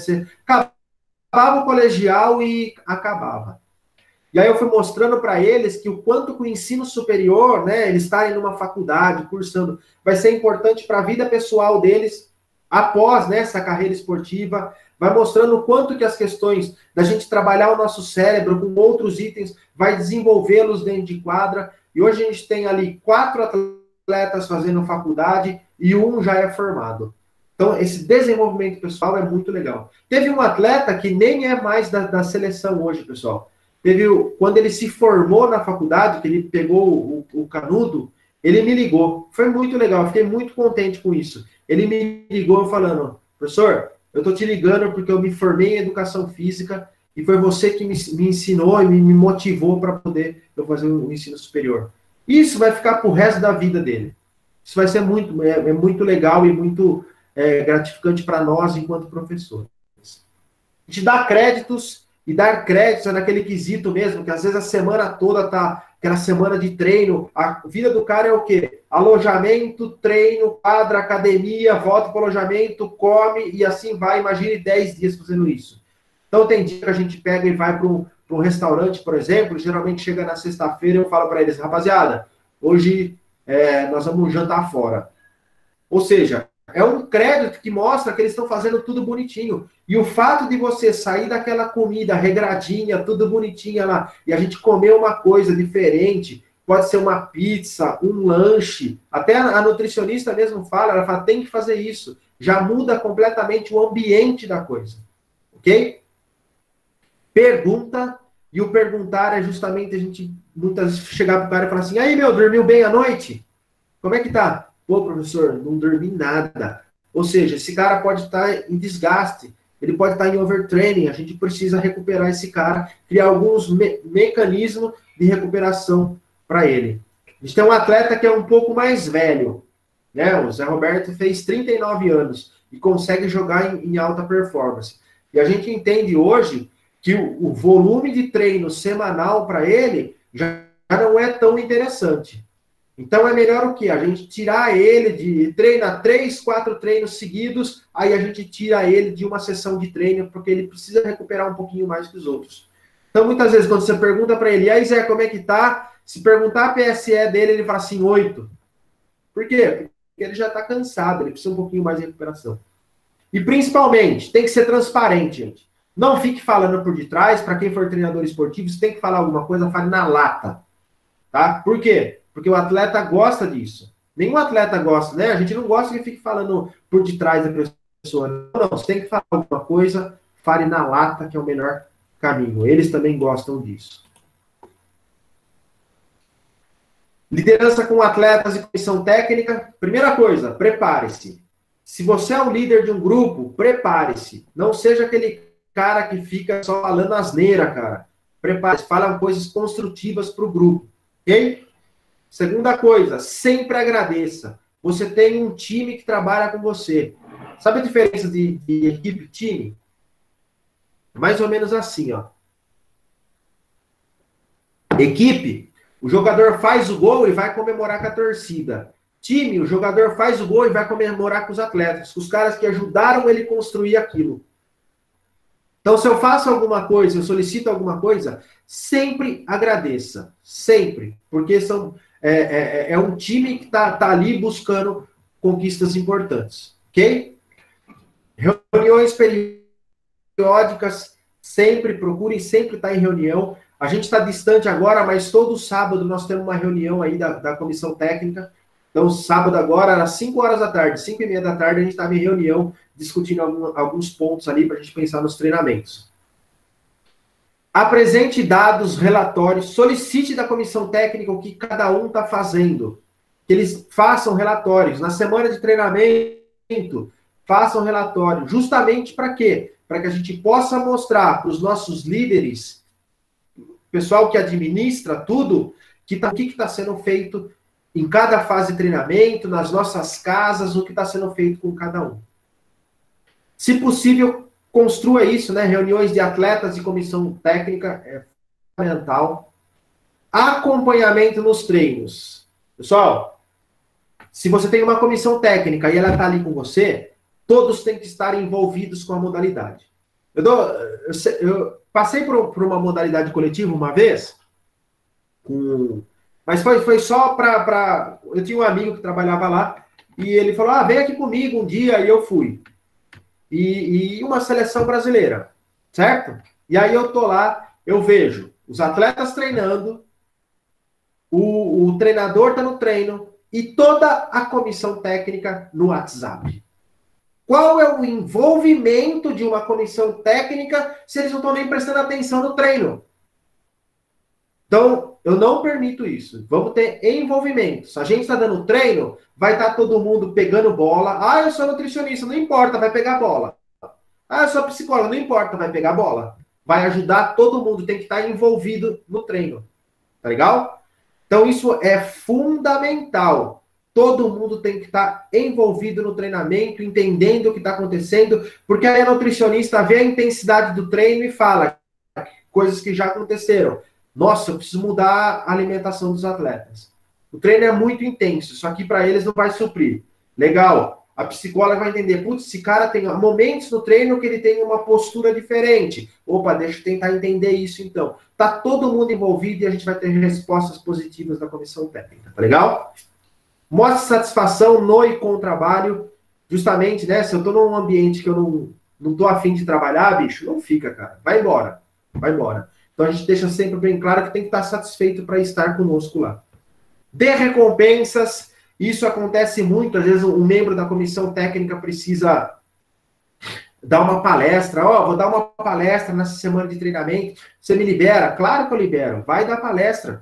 acabava o colegial e acabava. E aí eu fui mostrando para eles que o quanto que o ensino superior, né, eles estarem numa faculdade, cursando, vai ser importante para a vida pessoal deles após, né, essa carreira esportiva, vai mostrando o quanto que as questões da gente trabalhar o nosso cérebro com outros itens, vai desenvolvê-los dentro de quadra. E hoje a gente tem ali 4 atletas fazendo faculdade e um já é formado. Então, esse desenvolvimento pessoal é muito legal. Teve um atleta que nem é mais da seleção hoje, pessoal. Quando ele se formou na faculdade, que ele pegou o canudo, ele me ligou. Foi muito legal, fiquei muito contente com isso. Ele me ligou falando, professor, eu estou te ligando porque eu me formei em educação física e foi você que me ensinou e me motivou para poder eu fazer o ensino superior. Isso vai ficar para o resto da vida dele. Isso vai ser muito legal e muito gratificante para nós enquanto professores. A gente dá créditos, e dar créditos é naquele quesito mesmo, que às vezes a semana toda tá aquela semana de treino, a vida do cara é o quê? Alojamento, treino, quadra, academia, volta para o alojamento, come, e assim vai, imagine 10 dias fazendo isso. Então tem dia que a gente pega e vai para um restaurante, por exemplo, geralmente chega na sexta-feira e eu falo para eles, rapaziada, hoje nós vamos jantar fora. Ou seja, é um crédito que mostra que eles estão fazendo tudo bonitinho. E o fato de você sair daquela comida regradinha, tudo bonitinha lá, e a gente comer uma coisa diferente, pode ser uma pizza, um lanche, até a nutricionista mesmo fala, ela fala, tem que fazer isso. Já muda completamente o ambiente da coisa. Ok? Pergunta, e o perguntar é justamente a gente muitas vezes chegar pro cara e falar assim, aí meu, dormiu bem à noite? Como é que tá? Pô, professor, não dormi nada. Ou seja, esse cara pode estar em desgaste, ele pode estar em overtraining, a gente precisa recuperar esse cara, criar alguns mecanismos de recuperação para ele. A gente tem um atleta que é um pouco mais velho, né? O Zé Roberto fez 39 anos e consegue jogar em alta performance. E a gente entende hoje que o volume de treino semanal para ele já não é tão interessante. Então é melhor o quê? A gente tirar ele de treinar 3, 4 treinos seguidos, aí a gente tira ele de uma sessão de treino, porque ele precisa recuperar um pouquinho mais que os outros. Então muitas vezes quando você pergunta para ele, e aí Zé, como é que tá? Se perguntar a PSE dele, ele fala assim, 8. Por quê? Porque ele já está cansado, ele precisa um pouquinho mais de recuperação. E principalmente, tem que ser transparente, gente. Não fique falando por detrás, para quem for treinador esportivo, se tem que falar alguma coisa, fale na lata. Tá? Por quê? Porque o atleta gosta disso. Nenhum atleta gosta, né? A gente não gosta que fique falando por detrás da pessoa. Não, você tem que falar alguma coisa, fale na lata, que é o melhor caminho. Eles também gostam disso. Liderança com atletas e comissão técnica. Primeira coisa, prepare-se. Se você é o líder de um grupo, prepare-se. Não seja aquele cara que fica só falando asneira, cara. Prepare-se, fala coisas construtivas para o grupo. Ok? Segunda coisa, sempre agradeça. Você tem um time que trabalha com você. Sabe a diferença de equipe e time? Mais ou menos assim, ó. Equipe, o jogador faz o gol e vai comemorar com a torcida. Time, o jogador faz o gol e vai comemorar com os atletas, com os caras que ajudaram ele construir aquilo. Então, se eu faço alguma coisa, eu solicito alguma coisa, sempre agradeça. Sempre. Porque é um time que tá ali buscando conquistas importantes. Ok? Reuniões periódicas, sempre procurem sempre estar em reunião. A gente está distante agora, mas todo sábado nós temos uma reunião aí da comissão técnica. Então, sábado agora, às 5 horas da tarde, 5:30 da tarde, a gente estava em reunião, discutindo alguns pontos ali para a gente pensar nos treinamentos. Apresente dados, relatórios, solicite da comissão técnica o que cada um está fazendo. Que eles façam relatórios. Na semana de treinamento, façam relatório. Justamente para quê? Para que a gente possa mostrar para os nossos líderes, pessoal que administra tudo, o que está sendo feito em cada fase de treinamento, nas nossas casas, o que está sendo feito com cada um. Se possível, construa isso, né? Reuniões de atletas e comissão técnica é fundamental. Acompanhamento nos treinos. Pessoal, se você tem uma comissão técnica e ela está ali com você, todos têm que estar envolvidos com a modalidade. Eu passei por uma modalidade coletiva uma vez, mas foi só para. Eu tinha um amigo que trabalhava lá, e ele falou: vem aqui comigo um dia, e eu fui. E uma seleção brasileira, certo? E aí eu tô lá, eu vejo os atletas treinando, o treinador tá no treino, e toda a comissão técnica no WhatsApp. Qual é o envolvimento de uma comissão técnica se eles não estão nem prestando atenção no treino? Então, eu não permito isso. Vamos ter envolvimento. Se a gente está dando treino, vai estar todo mundo pegando bola. Eu sou nutricionista, não importa, vai pegar bola. Eu sou psicólogo, não importa, vai pegar bola. Vai ajudar todo mundo, tem que estar envolvido no treino. Tá legal? Então, isso é fundamental. Todo mundo tem que estar envolvido no treinamento, entendendo o que está acontecendo, porque aí a nutricionista vê a intensidade do treino e fala coisas que já aconteceram. Nossa, eu preciso mudar a alimentação dos atletas. O treino é muito intenso, só que para eles não vai suprir. Legal. A psicóloga vai entender, putz, esse cara tem momentos no treino que ele tem uma postura diferente. Opa, deixa eu tentar entender isso então. Tá todo mundo envolvido e a gente vai ter respostas positivas da comissão técnica, tá legal? Mostre satisfação no e com o trabalho, justamente, né? Se eu tô num ambiente que eu não tô afim de trabalhar, bicho, não fica, cara. Vai embora. Vai embora. Então a gente deixa sempre bem claro que tem que estar satisfeito para estar conosco lá. Dê recompensas. Isso acontece muito. Às vezes um membro da comissão técnica precisa dar uma palestra. Vou dar uma palestra nessa semana de treinamento. Você me libera? Claro que eu libero. Vai dar palestra.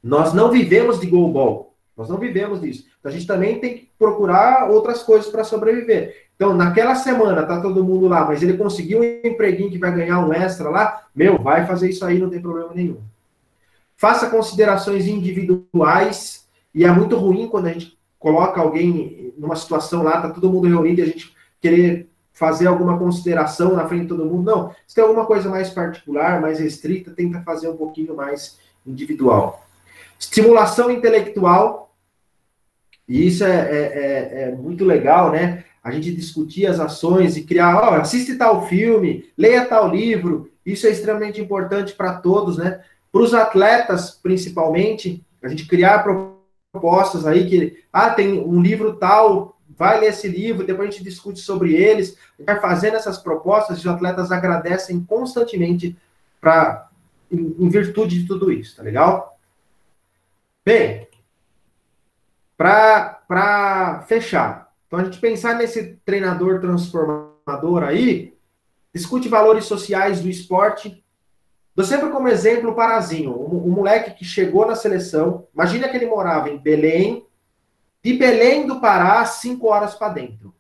Nós não vivemos de goalball. Nós não vivemos disso. Então, a gente também tem que procurar outras coisas para sobreviver. Então, naquela semana, tá todo mundo lá, mas ele conseguiu um empreguinho que vai ganhar um extra lá, vai fazer isso aí, não tem problema nenhum. Faça considerações individuais, e é muito ruim quando a gente coloca alguém numa situação lá, tá todo mundo reunido, e a gente querer fazer alguma consideração na frente de todo mundo. Não, se tem alguma coisa mais particular, mais restrita, tenta fazer um pouquinho mais individual. Estimulação intelectual, e isso é muito legal, né? A gente discutir as ações e criar, assiste tal filme, leia tal livro, isso é extremamente importante para todos, né? Para os atletas, principalmente, a gente criar propostas aí que, tem um livro tal, vai ler esse livro, depois a gente discute sobre eles, vai fazendo essas propostas, e os atletas agradecem constantemente em virtude de tudo isso, tá legal? Bem, para fechar, então a gente pensar nesse treinador transformador aí, discute valores sociais do esporte. Dou sempre como exemplo o Parazinho, um moleque que chegou na seleção, imagina que ele morava em Belém, de Belém do Pará, 5 horas para dentro.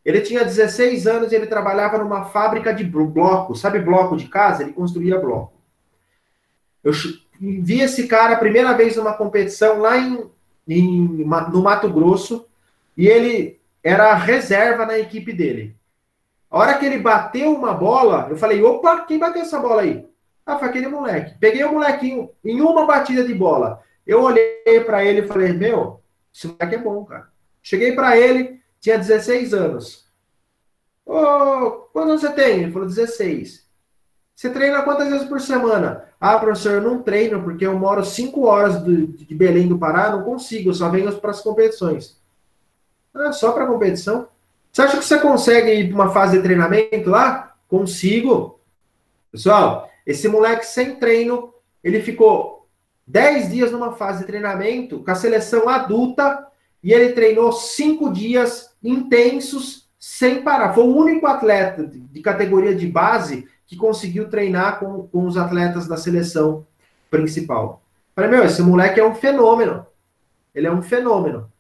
Ele tinha 16 anos e ele trabalhava numa fábrica de bloco, sabe bloco de casa? Ele construía bloco. Eu vi esse cara a primeira vez numa competição lá no Mato Grosso, e ele era reserva na equipe dele. A hora que ele bateu uma bola, eu falei, opa, quem bateu essa bola aí? Foi aquele moleque. Peguei o molequinho em uma batida de bola. Eu olhei para ele e falei, esse moleque é bom, cara. Cheguei para ele, tinha 16 anos. Quantos anos você tem? Ele falou, 16. Você treina quantas vezes por semana? Professor, eu não treino, porque eu moro 5 horas de Belém do Pará, não consigo, eu só venho para as competições. Só para competição? Você acha que você consegue ir para uma fase de treinamento lá? Consigo. Pessoal, esse moleque sem treino, ele ficou 10 dias numa fase de treinamento com a seleção adulta, e ele treinou 5 dias intensos sem parar. Foi o único atleta de categoria de base que conseguiu treinar com os atletas da seleção principal. Falei, esse moleque é um fenômeno. Ele é um fenômeno.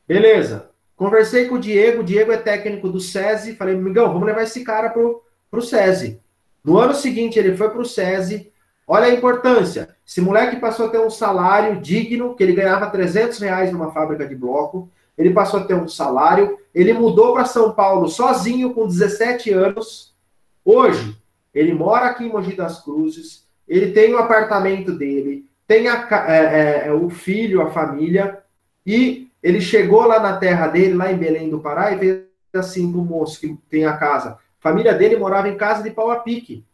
Beleza. Conversei com o Diego é técnico do SESI, falei, amigão, vamos levar esse cara pro SESI. No ano seguinte, ele foi pro SESI. Olha a importância. Esse moleque passou a ter um salário digno, que ele ganhava R$300 numa fábrica de bloco. Ele passou a ter um salário. Ele mudou para São Paulo sozinho, com 17 anos. Hoje, ele mora aqui em Mogi das Cruzes. Ele tem o apartamento dele. Tem o filho, a família. E ele chegou lá na terra dele, lá em Belém do Pará, e fez assim pro moço que tem a casa. A família dele morava em casa de pau a pique.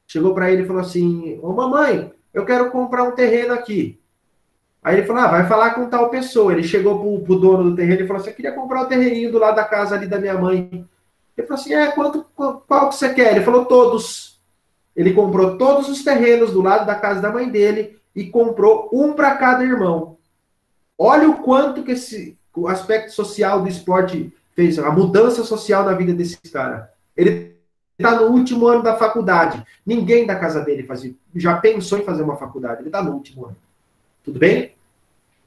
Chegou para ele e falou assim, ô mamãe, eu quero comprar um terreno aqui. Aí ele falou, vai falar com tal pessoa. Ele chegou pro dono do terreno e falou assim, eu queria comprar um terreninho do lado da casa ali da minha mãe. Ele falou assim, qual que você quer? Ele falou, todos. Ele comprou todos os terrenos do lado da casa da mãe dele e comprou um para cada irmão. Olha o quanto que o aspecto social do esporte fez, a mudança social na vida desse cara. Ele está no último ano da faculdade. Ninguém da casa dele já pensou em fazer uma faculdade. Ele está no último ano. Tudo bem?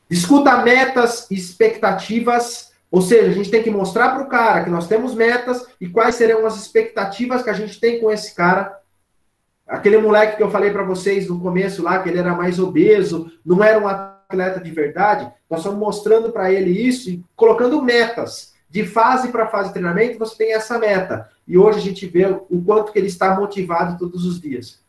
Discuta metas e expectativas. Ou seja, a gente tem que mostrar para o cara que nós temos metas e quais serão as expectativas que a gente tem com esse cara. Aquele moleque que eu falei para vocês no começo lá, que ele era mais obeso, não era um atleta de verdade, nós estamos mostrando para ele isso e colocando metas. De fase para fase de treinamento, você tem essa meta. E hoje a gente vê o quanto que ele está motivado todos os dias.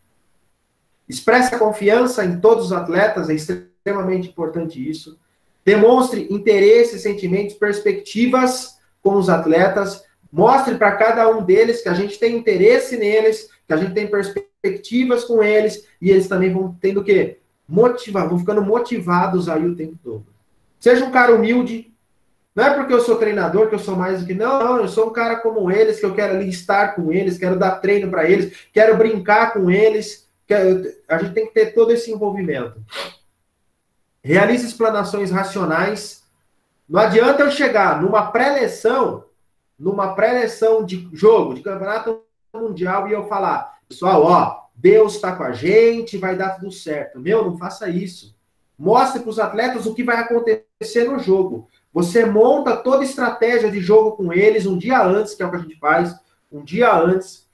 Expresse a confiança em todos os atletas, é extremamente importante isso. Demonstre interesse, sentimentos, perspectivas com os atletas. Mostre para cada um deles que a gente tem interesse neles, que a gente tem perspectivas com eles, e eles também vão tendo o quê? Vão ficando motivados aí o tempo todo. Seja um cara humilde. Não é porque eu sou treinador que eu sou mais do que... Não, eu sou um cara como eles, que eu quero ali estar com eles, quero dar treino para eles, quero brincar com eles. A gente tem que ter todo esse envolvimento. Realize explanações racionais. Não adianta eu chegar numa pré-eleção de jogo, de campeonato mundial, e eu falar, pessoal, Deus está com a gente, vai dar tudo certo. Não faça isso. Mostre para os atletas o que vai acontecer no jogo. Você monta toda a estratégia de jogo com eles um dia antes, que é o que a gente faz, um dia antes.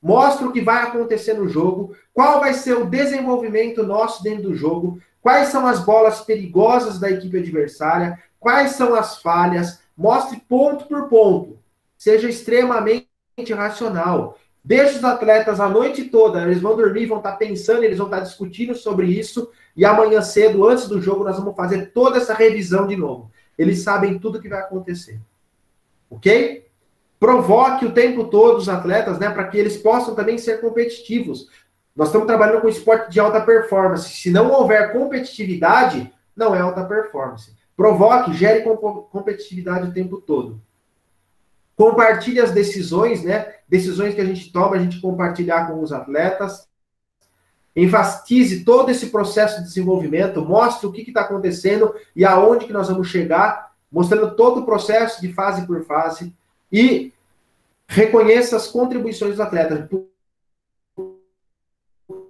Mostra o que vai acontecer no jogo, qual vai ser o desenvolvimento nosso dentro do jogo, quais são as bolas perigosas da equipe adversária, quais são as falhas. Mostre ponto por ponto. Seja extremamente racional. Deixe os atletas a noite toda, eles vão dormir, vão estar pensando, eles vão estar discutindo sobre isso, e amanhã cedo, antes do jogo, nós vamos fazer toda essa revisão de novo. Eles sabem tudo o que vai acontecer. Ok? Provoque o tempo todo os atletas, né, para que eles possam também ser competitivos. Nós estamos trabalhando com esporte de alta performance. Se não houver competitividade, não é alta performance. Provoque, gere competitividade o tempo todo. Compartilhe as decisões, né? Decisões que a gente toma, a gente compartilhar com os atletas. Enfatize todo esse processo de desenvolvimento, mostre o que está acontecendo e aonde que nós vamos chegar, mostrando todo o processo de fase por fase e reconheça as contribuições dos atletas.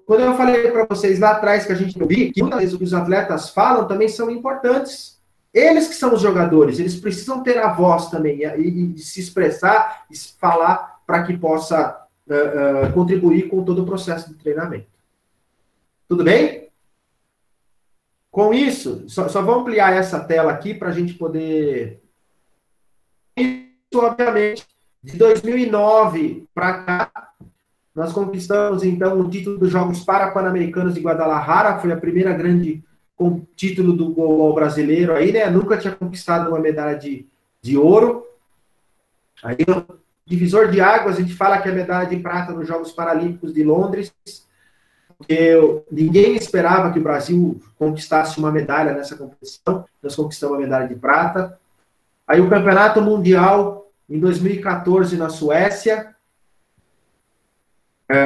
Quando eu falei para vocês lá atrás que a gente viu que muitas vezes o que os atletas falam também são importantes. Eles que são os jogadores, eles precisam ter a voz também e se expressar, e falar para que possa contribuir com todo o processo de treinamento. Tudo bem? Com isso, só vou ampliar essa tela aqui para a gente poder... Isso, obviamente, de 2009 para cá, nós conquistamos, então, o título dos Jogos Pan-Americanos de Guadalajara, foi a primeira grande título do goalball brasileiro aí, né? Nunca tinha conquistado uma medalha de ouro. Aí, no divisor de águas, a gente fala que é a medalha de prata nos Jogos Paralímpicos de Londres, porque ninguém esperava que o Brasil conquistasse uma medalha nessa competição. Nós conquistamos a medalha de prata. Aí o Campeonato Mundial, em 2014, na Suécia.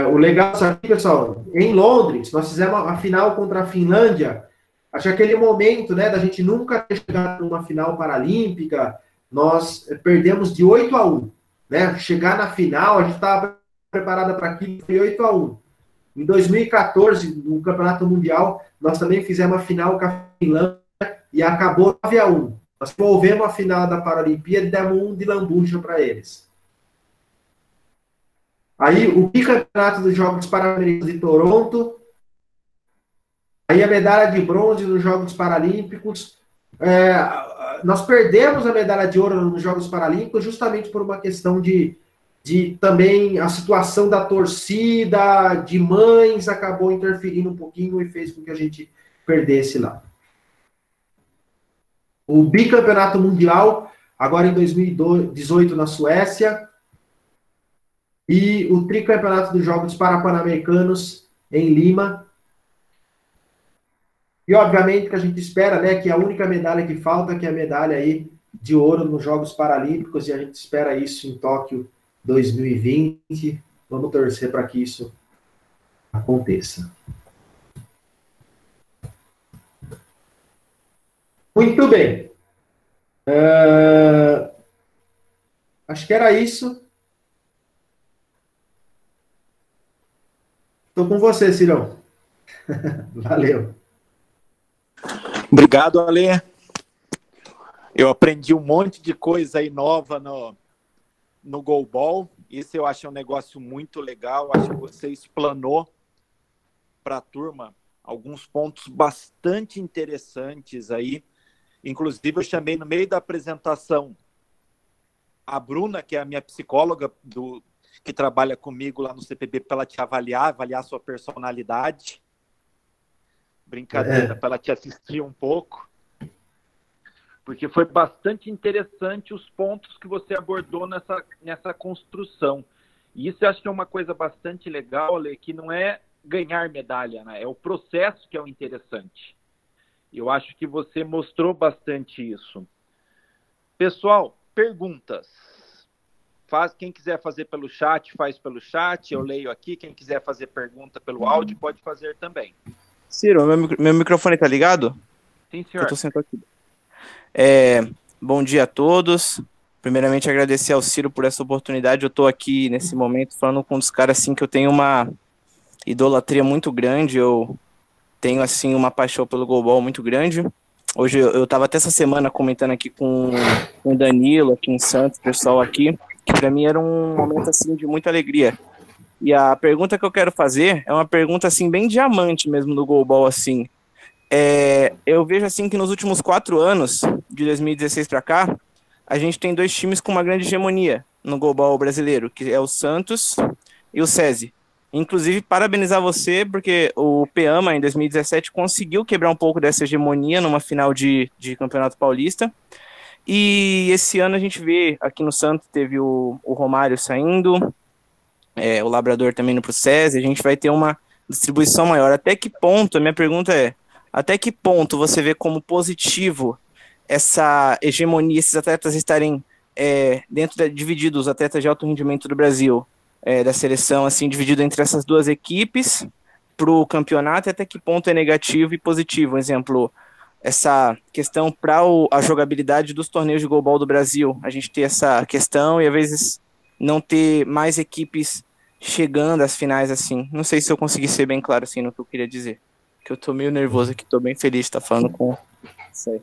O legal aqui, pessoal, em Londres, nós fizemos a final contra a Finlândia. Acho que aquele momento, né, da gente nunca ter chegado numa final paralímpica, nós perdemos de 8-1. Né? Chegar na final, a gente estava preparada para aquilo, foi 8-1. Em 2014, no Campeonato Mundial, nós também fizemos a final com a Finlândia e acabou 9-1. Nós promovemos a final da Paralimpíada e demos um de lambuja para eles. Aí, o bicampeonato dos Jogos Pan-Americanos de Toronto. Aí, a medalha de bronze nos Jogos Paralímpicos. Nós perdemos a medalha de ouro nos Jogos Paralímpicos justamente por uma questão de também a situação da torcida, de mães, acabou interferindo um pouquinho e fez com que a gente perdesse lá. O bicampeonato mundial, agora em 2018 na Suécia. e o tricampeonato dos Jogos Parapan-Americanos em Lima. E, obviamente, que a gente espera, né, que a única medalha que falta, que é a medalha aí de ouro nos Jogos Paralímpicos, e a gente espera isso em Tóquio 2020. Vamos torcer para que isso aconteça. Muito bem. Acho que era isso. Estou com você, Cirão. Valeu. Obrigado, Ale. Eu aprendi um monte de coisa aí nova no Goalball. Isso eu acho um negócio muito legal. Acho que você explanou para a turma alguns pontos bastante interessantes aí. Inclusive, eu chamei no meio da apresentação a Bruna, que é a minha psicóloga que trabalha comigo lá no CPB, para ela te avaliar a sua personalidade. Brincadeira, para ela te assistir um pouco. Porque foi bastante interessante os pontos que você abordou nessa construção. E isso eu acho que é uma coisa bastante legal, Ale, que não é ganhar medalha, né? É o processo que é o interessante. Eu acho que você mostrou bastante isso. Pessoal, perguntas. Quem quiser fazer pelo chat, faz pelo chat. Eu leio aqui. Quem quiser fazer pergunta pelo áudio, pode fazer também. Ciro, meu microfone tá ligado? Sim, senhor. Eu tô sentado aqui. Bom dia a todos. Primeiramente, agradecer ao Ciro por essa oportunidade. Eu tô aqui, nesse momento, falando com um dos caras, assim, que eu tenho uma idolatria muito grande. Eu tenho, assim, uma paixão pelo goalball muito grande. Hoje, eu tava até essa semana comentando aqui com o Danilo, aqui em Santos, pessoal aqui, que pra mim era um momento, assim, de muita alegria. E a pergunta que eu quero fazer é uma pergunta, assim, bem diamante mesmo do goalball, assim. Eu vejo, assim, que nos últimos 4 anos, de 2016 para cá, a gente tem 2 times com uma grande hegemonia no goalball brasileiro, que é o Santos e o SESI. Inclusive, parabenizar você, porque o Peama, em 2017, conseguiu quebrar um pouco dessa hegemonia numa final de Campeonato Paulista. E esse ano a gente vê, aqui no Santos, teve o Romário saindo, o Labrador também indo para o SESI, a gente vai ter uma distribuição maior. Até que ponto, a minha pergunta é, até que ponto você vê como positivo essa hegemonia, esses atletas estarem divididos, os atletas de alto rendimento do Brasil, da seleção, assim, dividido entre essas 2 equipes para o campeonato, e até que ponto é negativo e positivo? Um exemplo, essa questão para a jogabilidade dos torneios de goalball do Brasil, a gente ter essa questão e às vezes não ter mais equipes chegando às finais assim. Não sei se eu consegui ser bem claro assim no que eu queria dizer. Que eu tô meio nervoso aqui, tô bem feliz de estar falando com esse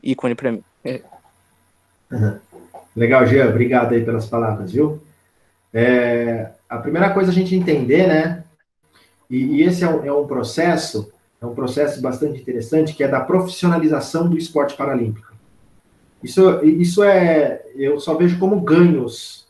ícone para mim. Legal, Jean, obrigado aí pelas palavras, viu? A primeira coisa a gente entender, né? E esse é um processo bastante interessante, que é da profissionalização do esporte paralímpico. Isso eu só vejo como ganhos.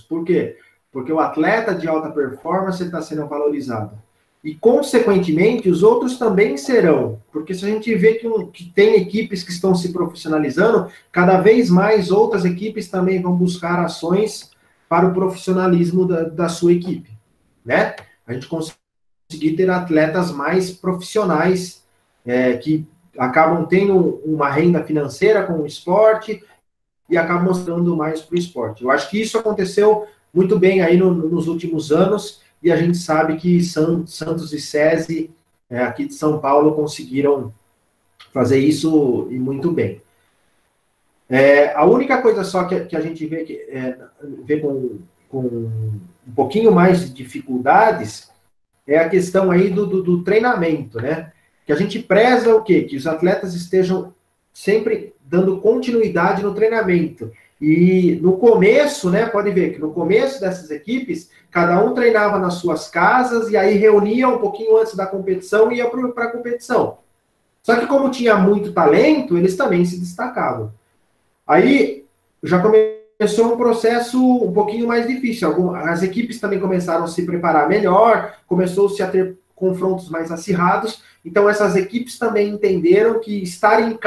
Por quê? Porque o atleta de alta performance está sendo valorizado. E, consequentemente, os outros também serão. Porque se a gente vê que tem equipes que estão se profissionalizando, cada vez mais outras equipes também vão buscar ações para o profissionalismo da sua equipe. Né? A gente conseguir ter atletas mais profissionais, que acabam tendo uma renda financeira com o esporte e acabam mostrando mais para o esporte. Eu acho que isso aconteceu muito bem aí nos últimos anos, e a gente sabe que Santos e SESI, aqui de São Paulo, conseguiram fazer isso e muito bem. A única coisa só que a gente vê com um pouquinho mais de dificuldades é a questão aí do treinamento, né? Que a gente preza o quê? Que os atletas estejam sempre dando continuidade no treinamento. E no começo, né, pode ver que no começo dessas equipes, cada um treinava nas suas casas e aí reunia um pouquinho antes da competição e ia para a competição. Só que como tinha muito talento, eles também se destacavam. Aí já começou um processo um pouquinho mais difícil. As equipes também começaram a se preparar melhor, começou-se a ter confrontos mais acirrados. Então essas equipes também entenderam que estarem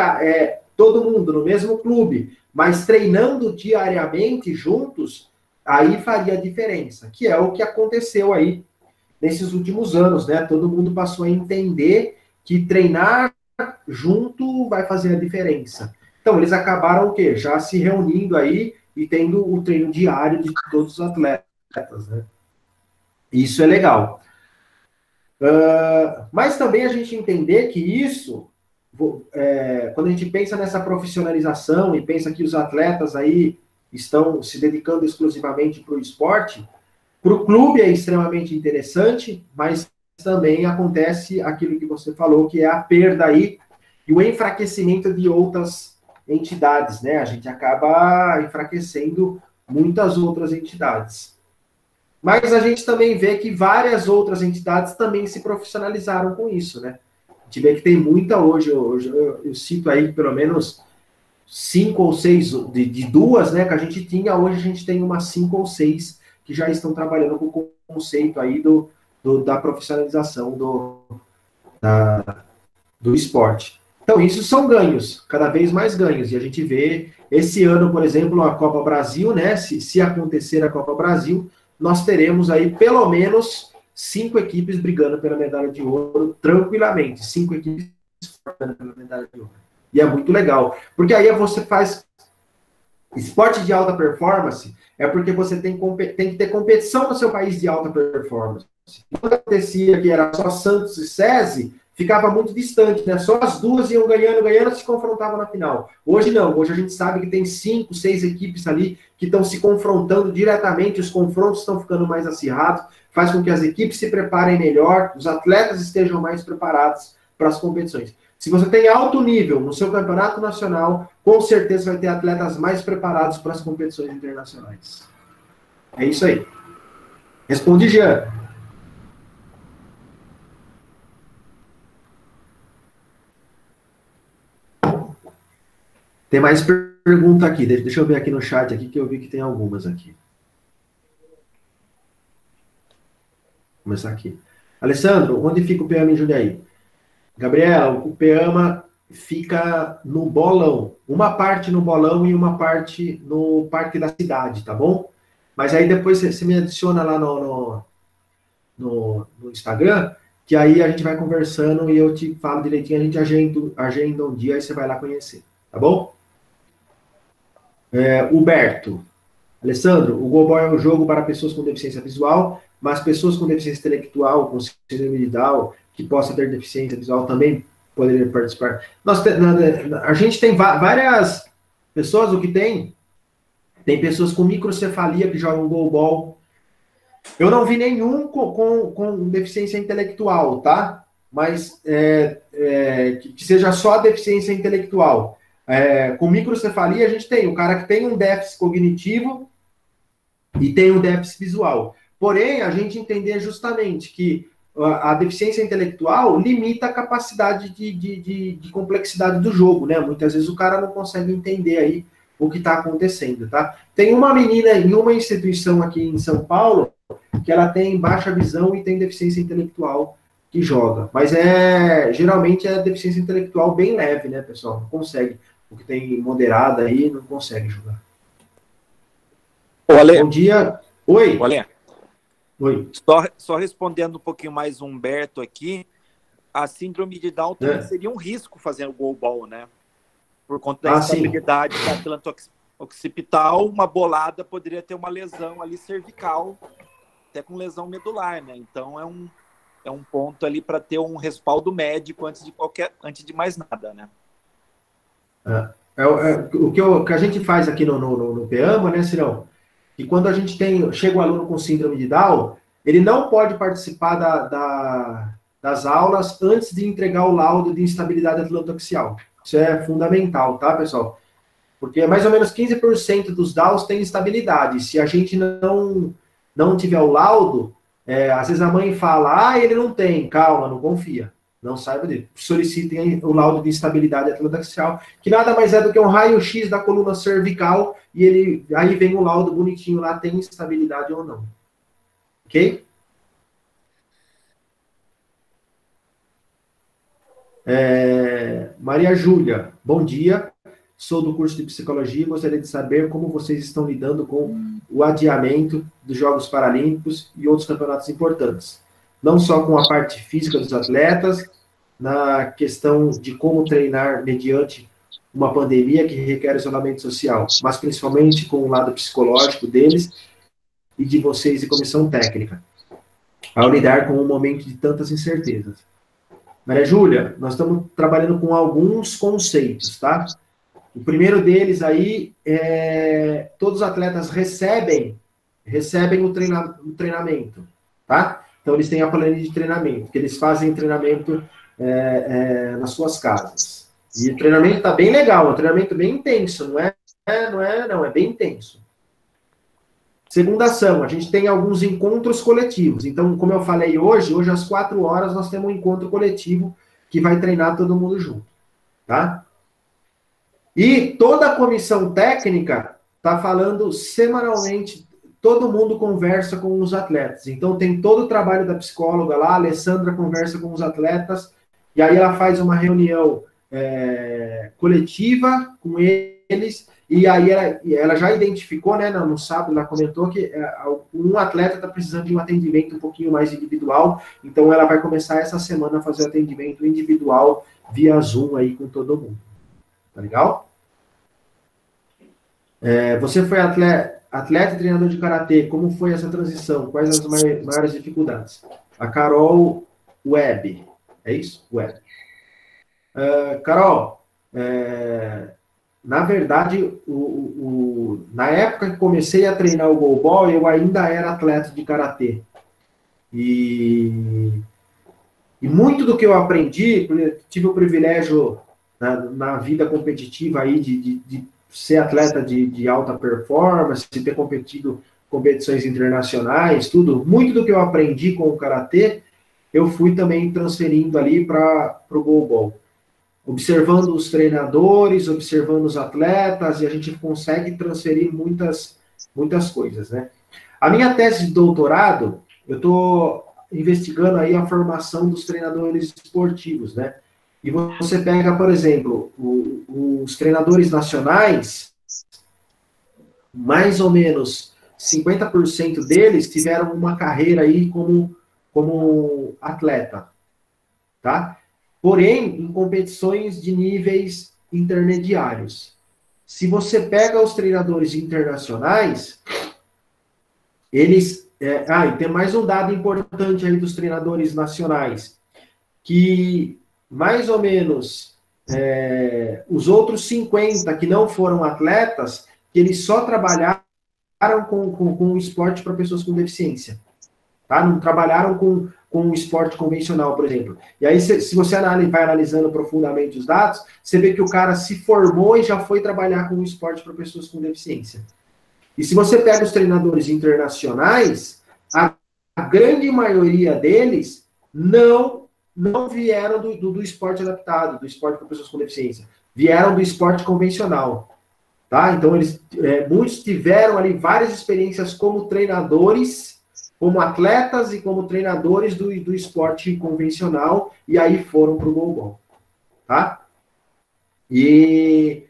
todo mundo no mesmo clube, mas treinando diariamente juntos, aí faria a diferença, que é o que aconteceu aí nesses últimos anos, né? Todo mundo passou a entender que treinar junto vai fazer a diferença. Então, eles acabaram o quê? Já se reunindo aí e tendo o treino diário de todos os atletas, né? Isso é legal. Mas também a gente entender que isso, quando a gente pensa nessa profissionalização e pensa que os atletas aí estão se dedicando exclusivamente para o esporte, para o clube é extremamente interessante, mas também acontece aquilo que você falou, que é a perda aí e o enfraquecimento de outras entidades, né? A gente acaba enfraquecendo muitas outras entidades. Mas a gente também vê que várias outras entidades também se profissionalizaram com isso, né? A gente vê que tem muita hoje eu cito aí pelo menos 5 ou 6, de duas, né, que a gente tinha, hoje a gente tem umas 5 ou 6 que já estão trabalhando com o conceito aí da profissionalização do esporte. Então, isso são ganhos, cada vez mais ganhos. E a gente vê, esse ano, por exemplo, a Copa Brasil, né? Se acontecer a Copa Brasil, nós teremos aí pelo menos 5 equipes brigando pela medalha de ouro, tranquilamente. 5 equipes brigando pela medalha de ouro. E é muito legal. Porque aí você faz esporte de alta performance, é porque você tem que ter competição no seu país de alta performance. Quando acontecia que era só Santos e SESI, ficava muito distante, né? Só as duas iam ganhando, se confrontavam na final. Hoje não, hoje a gente sabe que tem 5, 6 equipes ali que estão se confrontando diretamente, os confrontos estão ficando mais acirrados, faz com que as equipes se preparem melhor, os atletas estejam mais preparados para as competições. Se você tem alto nível no seu campeonato nacional, com certeza vai ter atletas mais preparados para as competições internacionais. É isso aí. Responde, Jean. Tem mais pergunta aqui. Deixa eu ver aqui no chat aqui, que eu vi que tem algumas aqui. Vou começar aqui. Alessandro, onde fica o PEAMA em Jundiaí? Gabriela, o PEAMA fica no Bolão. Uma parte no Bolão e uma parte no Parque da Cidade, tá bom? Mas aí depois você me adiciona lá no Instagram, que aí a gente vai conversando e eu te falo direitinho, a gente agenda um dia e você vai lá conhecer, tá bom? Huberto. Alessandro, o Goalball é um jogo para pessoas com deficiência visual, mas pessoas com deficiência intelectual, com síndrome de Down, que possa ter deficiência visual, também poderiam participar. A gente tem várias pessoas, o que tem pessoas com microcefalia que jogam Goalball. Eu não vi nenhum com deficiência intelectual, tá? Mas que seja só deficiência intelectual. Com microcefalia, a gente tem o cara que tem um déficit cognitivo e tem um déficit visual. Porém, a gente entender justamente que a deficiência intelectual limita a capacidade de complexidade do jogo, né? Muitas vezes o cara não consegue entender aí o que está acontecendo, tá? Tem uma menina em uma instituição aqui em São Paulo que ela tem baixa visão e tem deficiência intelectual que joga. Mas geralmente é deficiência intelectual bem leve, né, pessoal? Não consegue. O que tem moderada aí não consegue jogar. Olê. Bom dia. Oi. Olê. Oi. Só respondendo um pouquinho mais o Humberto aqui, a síndrome de Down também seria um risco fazer o Goalball, né? Por conta da instabilidade da atlanta occipital, uma bolada poderia ter uma lesão ali cervical, até com lesão medular, né? Então é um ponto ali para ter um respaldo médico antes de mais nada, né? O que a gente faz aqui no PEAMA, né, Cirão? E quando a gente chega um aluno com síndrome de Down, ele não pode participar das aulas antes de entregar o laudo de instabilidade atlantoaxial. Isso é fundamental, tá, pessoal? Porque mais ou menos 15% dos Downs têm instabilidade. Se a gente não tiver o laudo, às vezes a mãe fala, ele não tem, calma, não confia. Não saiba disso. Solicitem o laudo de instabilidade atlantoaxial, que nada mais é do que um raio-x da coluna cervical, e aí vem o laudo bonitinho lá, tem instabilidade ou não. Ok? Maria Júlia, bom dia. sou do curso de psicologia e gostaria de saber como vocês estão lidando com o adiamento dos Jogos Paralímpicos e outros campeonatos importantes. Não só com a parte física dos atletas, na questão de como treinar mediante uma pandemia que requer isolamento social, mas principalmente com o lado psicológico deles e de vocês e comissão técnica, ao lidar com um momento de tantas incertezas. Maria Júlia, nós estamos trabalhando com alguns conceitos, tá? O primeiro deles aí é todos os atletas recebem o treinamento, tá? Então, eles têm a planilha de treinamento, que eles fazem treinamento nas suas casas. E o treinamento está bem legal, é um treinamento bem intenso, não é bem intenso. Segunda ação, a gente tem alguns encontros coletivos. Então, como eu falei hoje às 4 horas, nós temos um encontro coletivo que vai treinar todo mundo junto, tá? E toda a comissão técnica está falando semanalmente, todo mundo conversa com os atletas. Então, tem todo o trabalho da psicóloga lá, a Alessandra conversa com os atletas, e aí ela faz uma reunião coletiva com eles, e aí ela já identificou, né, no sábado, ela comentou que um atleta está precisando de um atendimento um pouquinho mais individual, então ela vai começar essa semana a fazer o atendimento individual via Zoom aí com todo mundo. Tá legal? Você foi atleta e treinador de karatê, como foi essa transição? Quais as maiores dificuldades? A Carol Web, é isso? Web. Carol, na verdade, na época que comecei a treinar o goalball, eu ainda era atleta de karatê. E muito do que eu aprendi, tive o privilégio na vida competitiva aí de ser atleta de alta performance, de ter competido competições internacionais, tudo. Muito do que eu aprendi com o karatê, eu fui também transferindo ali para o goalball. Observando os treinadores, observando os atletas, e a gente consegue transferir muitas coisas, né? A minha tese de doutorado, eu estou investigando aí a formação dos treinadores esportivos, né? E você pega, por exemplo, os treinadores nacionais, mais ou menos 50% deles tiveram uma carreira aí como atleta, tá? Porém, em competições de níveis intermediários. Se você pega os treinadores internacionais, eles... e tem mais um dado importante aí dos treinadores nacionais, que mais ou menos os outros 50 que não foram atletas, que eles só trabalharam com esporte para pessoas com deficiência. Tá? Não trabalharam com o esporte convencional, por exemplo. E aí, se você vai analisando profundamente os dados, você vê que o cara se formou e já foi trabalhar com o esporte para pessoas com deficiência. E se você pega os treinadores internacionais, a grande maioria deles não vieram do esporte adaptado, do esporte para pessoas com deficiência. Vieram do esporte convencional. Tá? Então, muitos tiveram ali várias experiências como treinadores, como atletas e como treinadores do esporte convencional, e aí foram para o goalball. Tá? E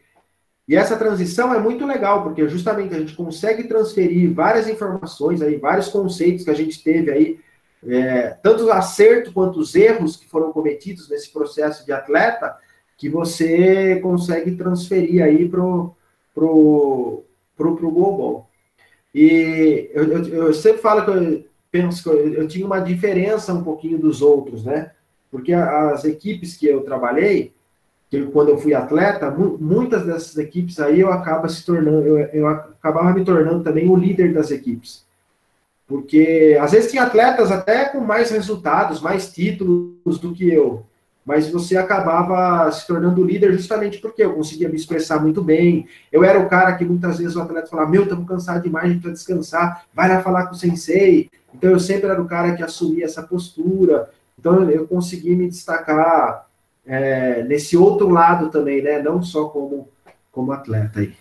essa transição é muito legal, porque justamente a gente consegue transferir várias informações, aí, vários conceitos que a gente teve aí, tanto o acerto quanto os erros que foram cometidos nesse processo de atleta, que você consegue transferir aí pro goalball. E eu sempre falo que eu penso que eu tinha uma diferença um pouquinho dos outros, né? Porque as equipes que eu trabalhei, quando eu fui atleta, muitas dessas equipes aí eu acabava me tornando também o líder das equipes. Porque às vezes tinha atletas até com mais resultados, mais títulos do que eu, mas você acabava se tornando líder justamente porque eu conseguia me expressar muito bem. Eu era o cara que muitas vezes o atleta falava, estamos cansados demais, a gente precisa descansar, vai lá falar com o sensei. Então eu sempre era o cara que assumia essa postura. Então eu consegui me destacar nesse outro lado também, né? Não só como atleta aí.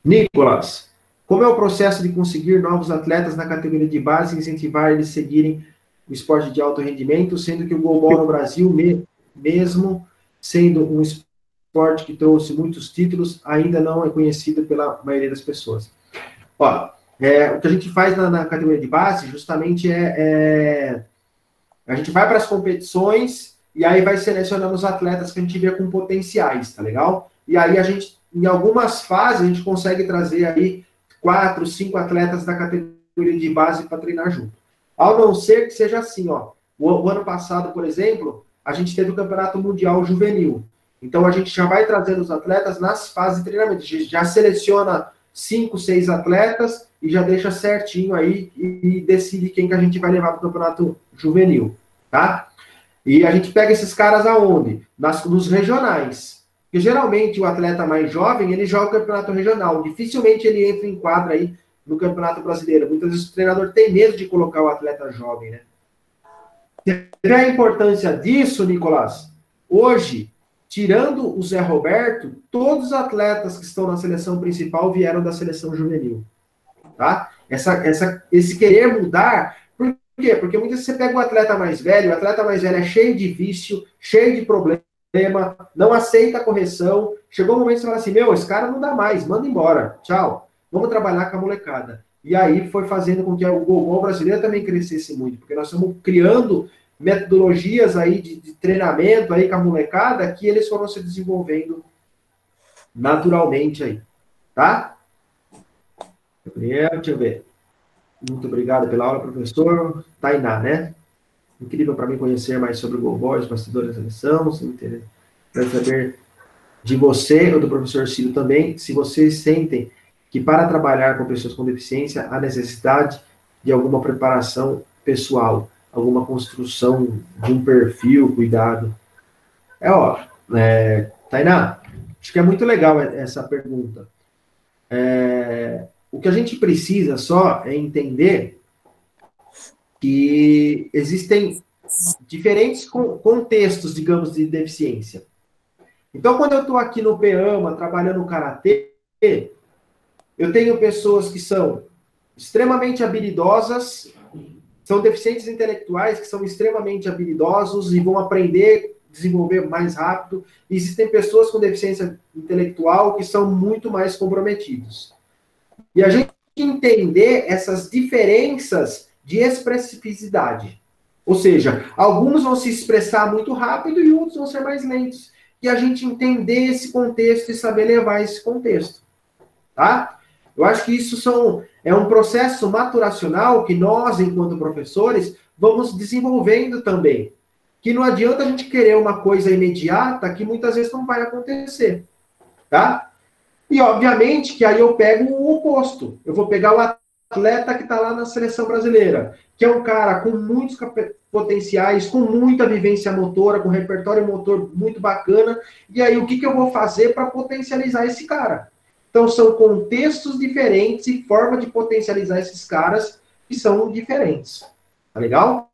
Nicolas, como é o processo de conseguir novos atletas na categoria de base e incentivar eles a seguirem o esporte de alto rendimento, sendo que o goalball no Brasil, mesmo sendo um esporte esporte que trouxe muitos títulos, ainda não é conhecido pela maioria das pessoas. Ó, o que a gente faz na categoria de base, justamente a gente vai para as competições e aí vai selecionando os atletas que a gente vê com potenciais, tá legal? E aí a gente, em algumas fases, a gente consegue trazer aí 4, 5 atletas da categoria de base para treinar junto. Ao não ser que seja assim, ó. O ano passado, por exemplo, a gente teve o Campeonato Mundial Juvenil. Então, a gente já vai trazendo os atletas nas fases de treinamento. A gente já seleciona 5, 6 atletas e já deixa certinho aí e decide quem que a gente vai levar para o Campeonato Juvenil, tá? E a gente pega esses caras aonde? Nos regionais. Porque, geralmente, o atleta mais jovem, ele joga o Campeonato Regional. Dificilmente ele entra em quadra aí no Campeonato Brasileiro. Muitas vezes o treinador tem medo de colocar o atleta jovem, né? Você vê a importância disso, Nicolás? Hoje, tirando o Zé Roberto, todos os atletas que estão na seleção principal vieram da seleção juvenil. Tá? Esse querer mudar, por quê? Porque muitas vezes você pega um atleta mais velho, o atleta mais velho é cheio de vício, cheio de problema, não aceita a correção. Chegou um momento que você fala assim, esse cara não dá mais, manda embora, tchau. Vamos trabalhar com a molecada. E aí foi fazendo com que o goalball brasileiro também crescesse muito, porque nós estamos criando metodologias aí de treinamento aí com a molecada que eles foram se desenvolvendo naturalmente aí, tá? Gabriel, deixa eu ver. Muito obrigado pela aula, professor. Tainá, né? Incrível para mim conhecer mais sobre o goalball, os bastidores da seleção. Quero saber de você ou do professor Ciro também, se vocês sentem que para trabalhar com pessoas com deficiência há necessidade de alguma preparação pessoal, alguma construção de um perfil, cuidado. Tainá, acho que é muito legal essa pergunta. O que a gente precisa só é entender que existem diferentes contextos, digamos, de deficiência. Então, quando eu estou aqui no PEAMA, trabalhando no Karatê, eu tenho pessoas que são extremamente habilidosas, são deficientes intelectuais que são extremamente habilidosos e vão aprender, desenvolver mais rápido. E existem pessoas com deficiência intelectual que são muito mais comprometidos. E a gente entender essas diferenças de expressividade. Ou seja, alguns vão se expressar muito rápido e outros vão ser mais lentos. E a gente entender esse contexto e saber levar esse contexto. Tá? Eu acho que isso é um processo maturacional que nós, enquanto professores, vamos desenvolvendo também. Que não adianta a gente querer uma coisa imediata que muitas vezes não vai acontecer. Tá? E, obviamente, que aí eu pego o oposto. Eu vou pegar o atleta que está lá na seleção brasileira, que é um cara com muitos potenciais, com muita vivência motora, com repertório motor muito bacana. E aí, o que eu vou fazer para potencializar esse cara? Então, são contextos diferentes e forma de potencializar esses caras que são diferentes. Tá legal?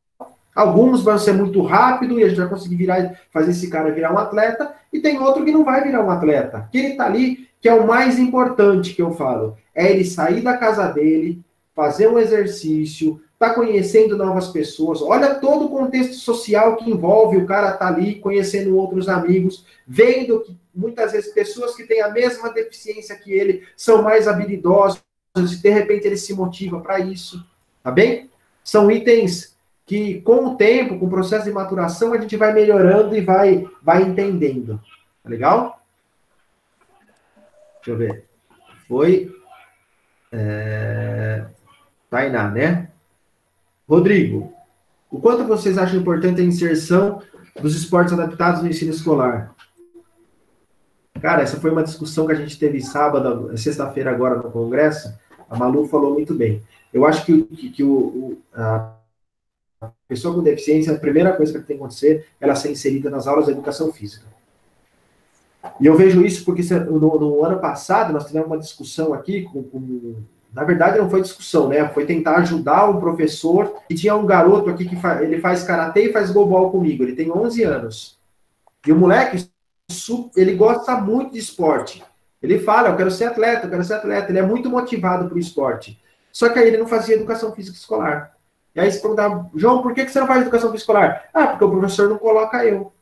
Alguns vão ser muito rápido e a gente vai conseguir fazer esse cara virar um atleta, e tem outro que não vai virar um atleta. Que ele tá ali, que é o mais importante que eu falo. É ele sair da casa dele, fazer um exercício, tá conhecendo novas pessoas. Olha todo o contexto social que envolve o cara tá ali, conhecendo outros amigos, vendo que muitas vezes pessoas que têm a mesma deficiência que ele são mais habilidosos, e de repente ele se motiva para isso. Tá bem? São itens que, com o tempo, com o processo de maturação, a gente vai melhorando e vai entendendo. Tá legal? Deixa eu ver. Foi Tainá, né? Rodrigo, o quanto vocês acham importante a inserção dos esportes adaptados no ensino escolar? Cara, essa foi uma discussão que a gente teve sexta-feira agora no Congresso. A Malu falou muito bem. Eu acho que a pessoa com deficiência, a primeira coisa que tem que acontecer é ela ser inserida nas aulas de educação física. E eu vejo isso porque no ano passado nós tivemos uma discussão aqui na verdade não foi discussão, né? Foi tentar ajudar um professor, e tinha um garoto aqui que ele faz karatê e faz goalball comigo, ele tem 11 anos. E o moleque, ele gosta muito de esporte. Ele fala, eu quero ser atleta, ele é muito motivado pro esporte. Só que aí ele não fazia educação física escolar. E aí você perguntava, João, por que você não faz educação física escolar? Ah, porque o professor não coloca eu.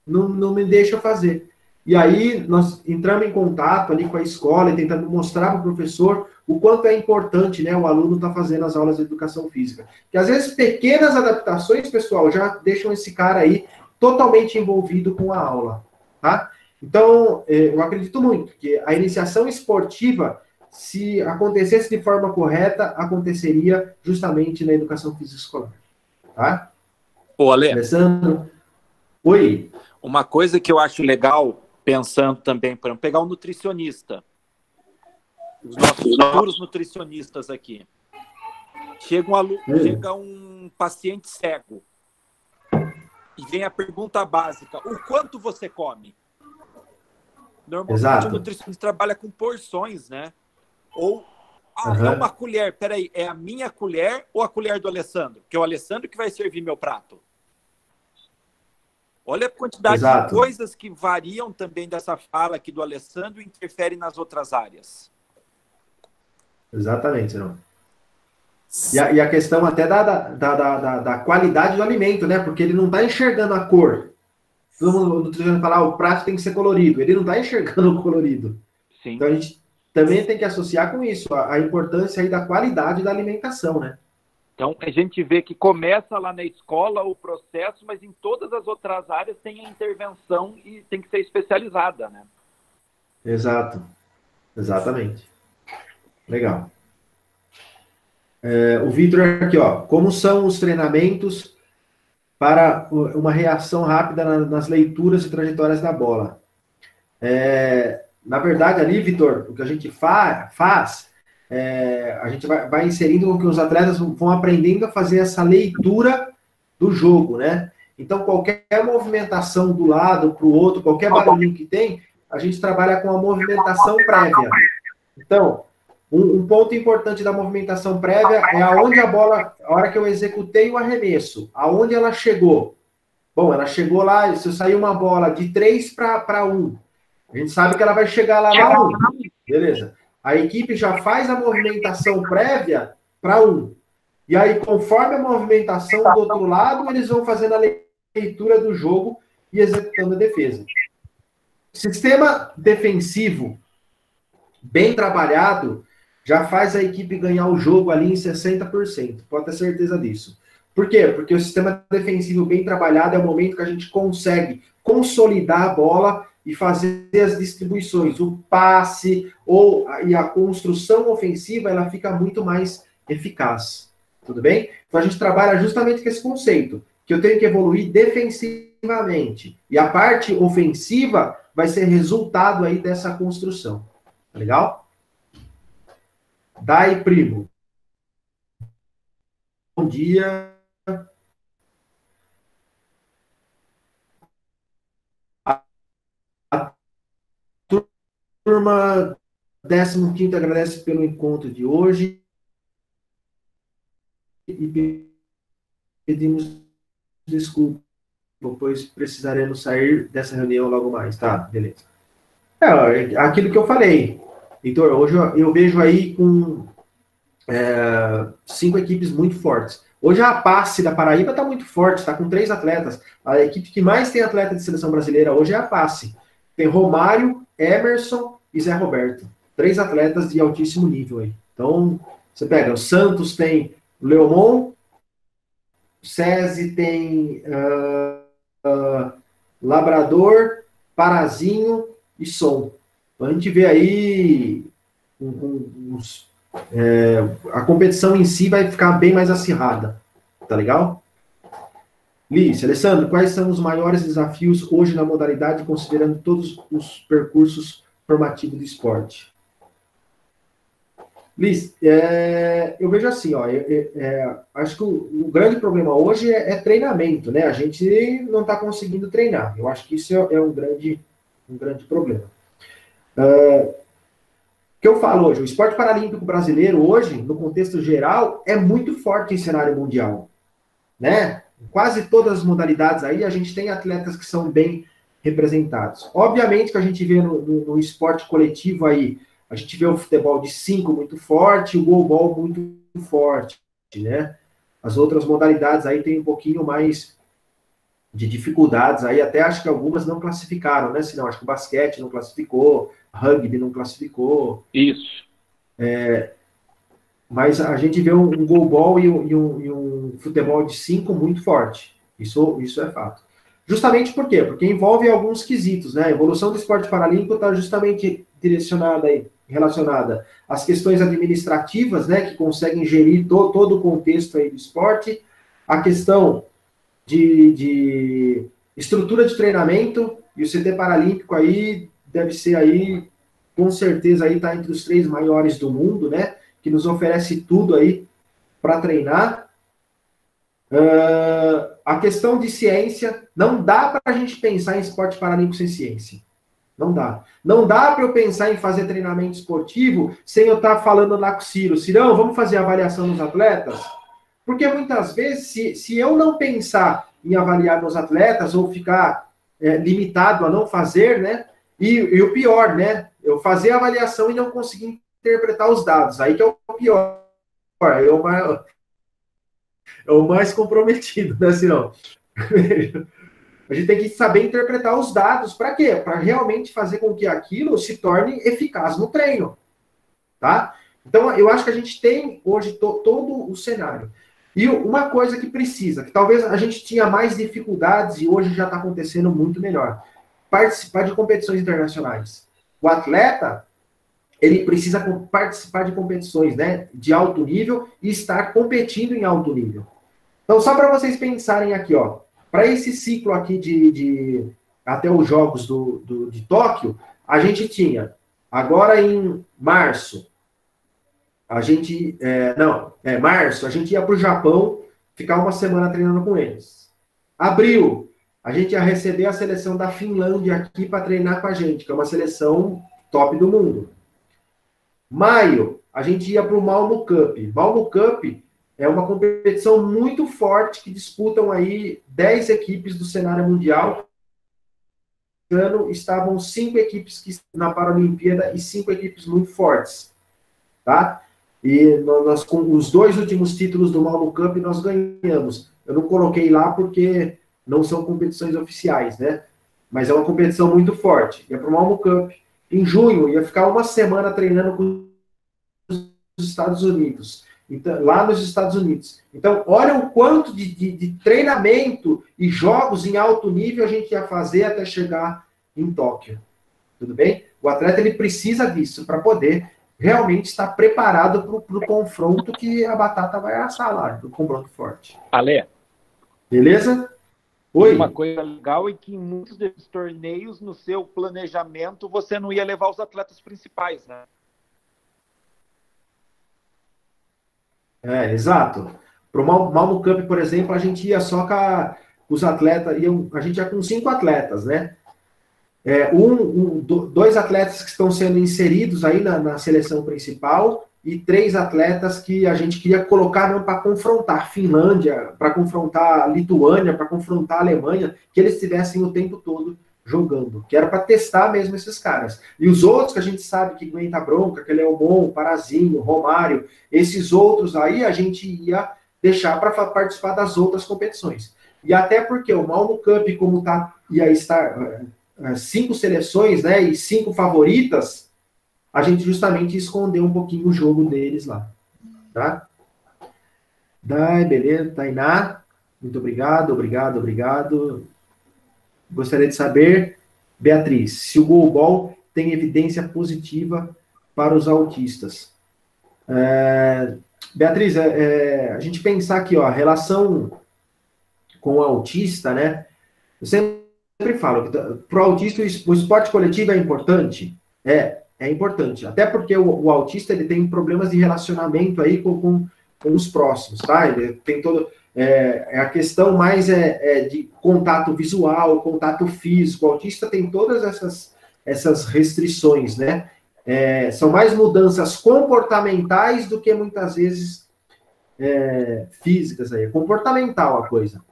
Não me deixa fazer. E aí nós entramos em contato ali com a escola e tentando mostrar para o professor o quanto é importante, né, o aluno estar fazendo as aulas de educação física. Que às vezes pequenas adaptações, pessoal, já deixam esse cara aí totalmente envolvido com a aula, tá? Então, eu acredito muito que a iniciação esportiva, se acontecesse de forma correta, aconteceria justamente na educação física escolar, tá? Ô, Ale, Alessandro? Oi. uma coisa que eu acho legal, pensando também, para pegar um nutricionista, os nossos futuros nutricionistas aqui. Chega um paciente cego e vem a pergunta básica: o quanto você come? Normalmente Exato. o nutricionista trabalha com porções, né? Ou Uhum. é uma colher, peraí, é a minha colher ou a colher do Alessandro? Porque é o Alessandro que vai servir meu prato. Olha a quantidade Exato. de coisas que variam também dessa fala aqui do Alessandro e interferem nas outras áreas. Exatamente, não. E a questão até da qualidade do alimento, né? Porque ele não está enxergando a cor. Todo mundo tentando falar, o prato tem que ser colorido. Ele não está enxergando o colorido. Sim. Então a gente também tem que associar com isso, a importância aí da qualidade da alimentação, né? Então a gente vê que começa lá na escola o processo, mas em todas as outras áreas tem a intervenção e tem que ser especializada, né? Exato. Exatamente. Legal. O Vitor aqui, ó. Como são os treinamentos para uma reação rápida nas leituras e trajetórias da bola? Na verdade, ali, Vitor, o que a gente faz, a gente vai inserindo com que os atletas vão aprendendo a fazer essa leitura do jogo, né? Então, qualquer movimentação do lado para o outro, qualquer barulhinho que tem, a gente trabalha com a movimentação prévia. Então, um ponto importante da movimentação prévia é aonde a bola, a hora que eu executei o arremesso, aonde ela chegou. Bom, ela chegou lá, se eu sair uma bola de 3 para 1, a gente sabe que ela vai chegar lá na 1. Beleza. A equipe já faz a movimentação prévia para 1. E aí, conforme a movimentação do outro lado, eles vão fazendo a leitura do jogo e executando a defesa. Sistema defensivo bem trabalhado já faz a equipe ganhar o jogo ali em 60%. Pode ter certeza disso. Por quê? Porque o sistema defensivo bem trabalhado é o momento que a gente consegue consolidar a bola e fazer as distribuições. O passe e a construção ofensiva, ela fica muito mais eficaz. Tudo bem? Então a gente trabalha justamente com esse conceito, que eu tenho que evoluir defensivamente. E a parte ofensiva vai ser resultado aí dessa construção. Tá legal? Dai, primo. Bom dia. A turma 15º agradece pelo encontro de hoje e pedimos desculpa, pois precisaremos sair dessa reunião logo mais. Tá, beleza. Aquilo que eu falei, Heitor, hoje eu vejo aí com 5 equipes muito fortes. Hoje a Passe da Paraíba está muito forte, está com 3 atletas. A equipe que mais tem atleta de seleção brasileira hoje é a Passe. Tem Romário, Emerson e Zé Roberto. 3 atletas de altíssimo nível aí. Então, você pega, o Santos tem Leomon, SESI tem Labrador, Parazinho e Som. Então a gente vê aí a competição em si vai ficar bem mais acirrada. Tá legal? Liz, Alessandro, quais são os maiores desafios hoje na modalidade, considerando todos os percursos formativos do esporte? Liz, eu vejo assim, ó, acho que o grande problema hoje é treinamento, né? A gente não está conseguindo treinar. Eu acho que isso é um grande problema. O que eu falo hoje, o esporte paralímpico brasileiro hoje, no contexto geral, é muito forte em cenário mundial, né? Quase todas as modalidades aí, a gente tem atletas que são bem representados. Obviamente que a gente vê no esporte coletivo aí, a gente vê o futebol de 5 muito forte, o goalball muito forte, né? As outras modalidades aí tem um pouquinho mais de dificuldades aí, até acho que algumas não classificaram, né? Senão, acho que o basquete não classificou, rugby não classificou. Isso. Mas a gente vê um goalball e um futebol de 5 muito forte. Isso é fato. Justamente por quê? Porque envolve alguns quesitos, né? A evolução do esporte paralímpico está justamente direcionada aí, relacionada às questões administrativas, né? Que conseguem gerir todo o contexto aí do esporte, a questão de estrutura de treinamento, e o CT Paralímpico aí deve ser aí, com certeza, aí tá entre os 3 maiores do mundo, né? Que nos oferece tudo aí para treinar. A questão de ciência, não dá para a gente pensar em esporte paralímpico sem ciência. Não dá. Não dá para eu pensar em fazer treinamento esportivo sem eu estar falando lá com o Ciro. Cirão, vamos fazer avaliação nos atletas? Porque muitas vezes, se eu não pensar em avaliar meus atletas ou ficar limitado a não fazer, né? E o pior, né? Eu fazer a avaliação e não conseguir interpretar os dados. Aí que é o pior. É o mais comprometido, né, Cirão? A gente tem que saber interpretar os dados. Para quê? Para realmente fazer com que aquilo se torne eficaz no treino. Tá? Então, eu acho que a gente tem hoje todo o cenário. E uma coisa que precisa, que talvez a gente tinha mais dificuldades e hoje já está acontecendo muito melhor, participar de competições internacionais. O atleta, ele precisa participar de competições, né, de alto nível e estar competindo em alto nível. Então, só para vocês pensarem aqui, ó, para esse ciclo aqui de até os Jogos de Tóquio, a gente tinha, agora em março, a gente, março, a gente ia para o Japão ficar uma semana treinando com eles. Abril, a gente ia receber a seleção da Finlândia aqui para treinar com a gente, que é uma seleção top do mundo. Maio, a gente ia para o Malmo Cup. Malmo Cup é uma competição muito forte que disputam aí 10 equipes do cenário mundial. Esse ano estavam 5 equipes na Paralimpíada e 5 equipes muito fortes. Tá? E nós, com os 2 últimos títulos do Malmo Cup, nós ganhamos. Eu não coloquei lá porque não são competições oficiais, né? Mas é uma competição muito forte. Ia para o Malmo Cup. Em junho, ia ficar uma semana treinando com os Estados Unidos. Então, lá nos Estados Unidos. Então, olha o quanto de treinamento e jogos em alto nível a gente ia fazer até chegar em Tóquio. Tudo bem? O atleta, ele precisa disso para poder realmente estar preparado para o confronto que a batata vai assar lá, do confronto forte. Ale. Beleza? Oi. Uma coisa legal é que em muitos desses torneios, no seu planejamento, você não ia levar os atletas principais, né? Exato. Para o Malmo Cup, por exemplo, a gente ia só com os atletas, a gente ia com 5 atletas, né? 2 atletas que estão sendo inseridos aí na seleção principal e 3 atletas que a gente queria colocar para confrontar a Finlândia, para confrontar a Lituânia, para confrontar a Alemanha, que eles estivessem o tempo todo jogando, que era para testar mesmo esses caras. E os outros que a gente sabe que aguenta bronca, que é Leomon, Parazinho, Romário, esses outros aí a gente ia deixar para participar das outras competições. E até porque o Malmo Cup, como ia estar 5 seleções, né, e 5 favoritas, a gente justamente escondeu um pouquinho o jogo deles lá, tá? Beleza, Tainá, muito obrigado. Gostaria de saber, Beatriz, se o goalball tem evidência positiva para os autistas. Beatriz, a gente pensar aqui, ó, a relação com o autista, né? Eu sempre falo que para o autista o esporte coletivo é importante. É importante. Até porque o autista ele tem problemas de relacionamento aí com os próximos, tá? Ele tem todo... a questão mais de contato visual, contato físico. O autista tem todas essas restrições, né? São mais mudanças comportamentais do que muitas vezes físicas aí. É comportamental a coisa.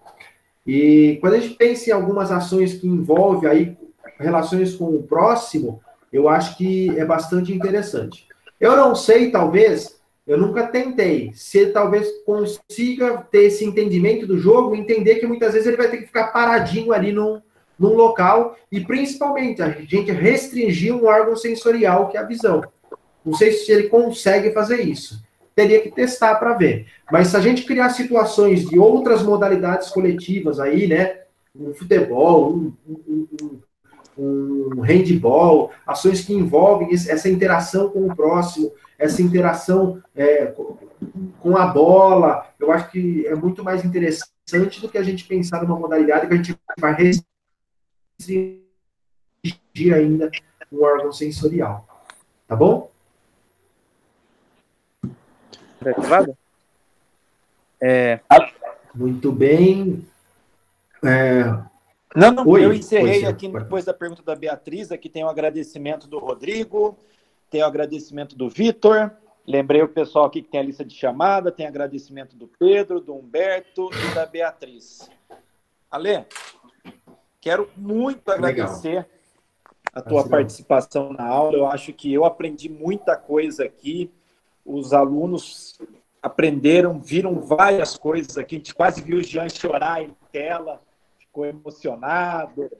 E quando a gente pensa em algumas ações que envolvem aí relações com o próximo, eu acho que é bastante interessante. Eu não sei, talvez, Eu nunca tentei. Se talvez consiga ter esse entendimento do jogo, entender que muitas vezes ele vai ter que ficar paradinho ali num local, e principalmente a gente restringir um órgão sensorial, que é a visão. Não sei se ele consegue fazer isso. Teria que testar para ver. Mas se a gente criar situações de outras modalidades coletivas aí, né? Um futebol, um handball, ações que envolvem essa interação com o próximo, essa interação com a bola, eu acho que é muito mais interessante do que a gente pensar numa modalidade que a gente vai restringir ainda um órgão sensorial. Tá bom? Muito bem. Não, oi, eu encerrei aqui depois da pergunta da Beatriz. Aqui tem o agradecimento do Rodrigo, tem o agradecimento do Vitor. Lembrei o pessoal aqui que tem a lista de chamada, tem agradecimento do Pedro, do Humberto e da Beatriz. Ale, quero muito agradecer a tua participação na aula. Eu acho que eu aprendi muita coisa aqui. Os alunos aprenderam, viram várias coisas aqui. A gente quase viu o Jean chorar em tela, ficou emocionado.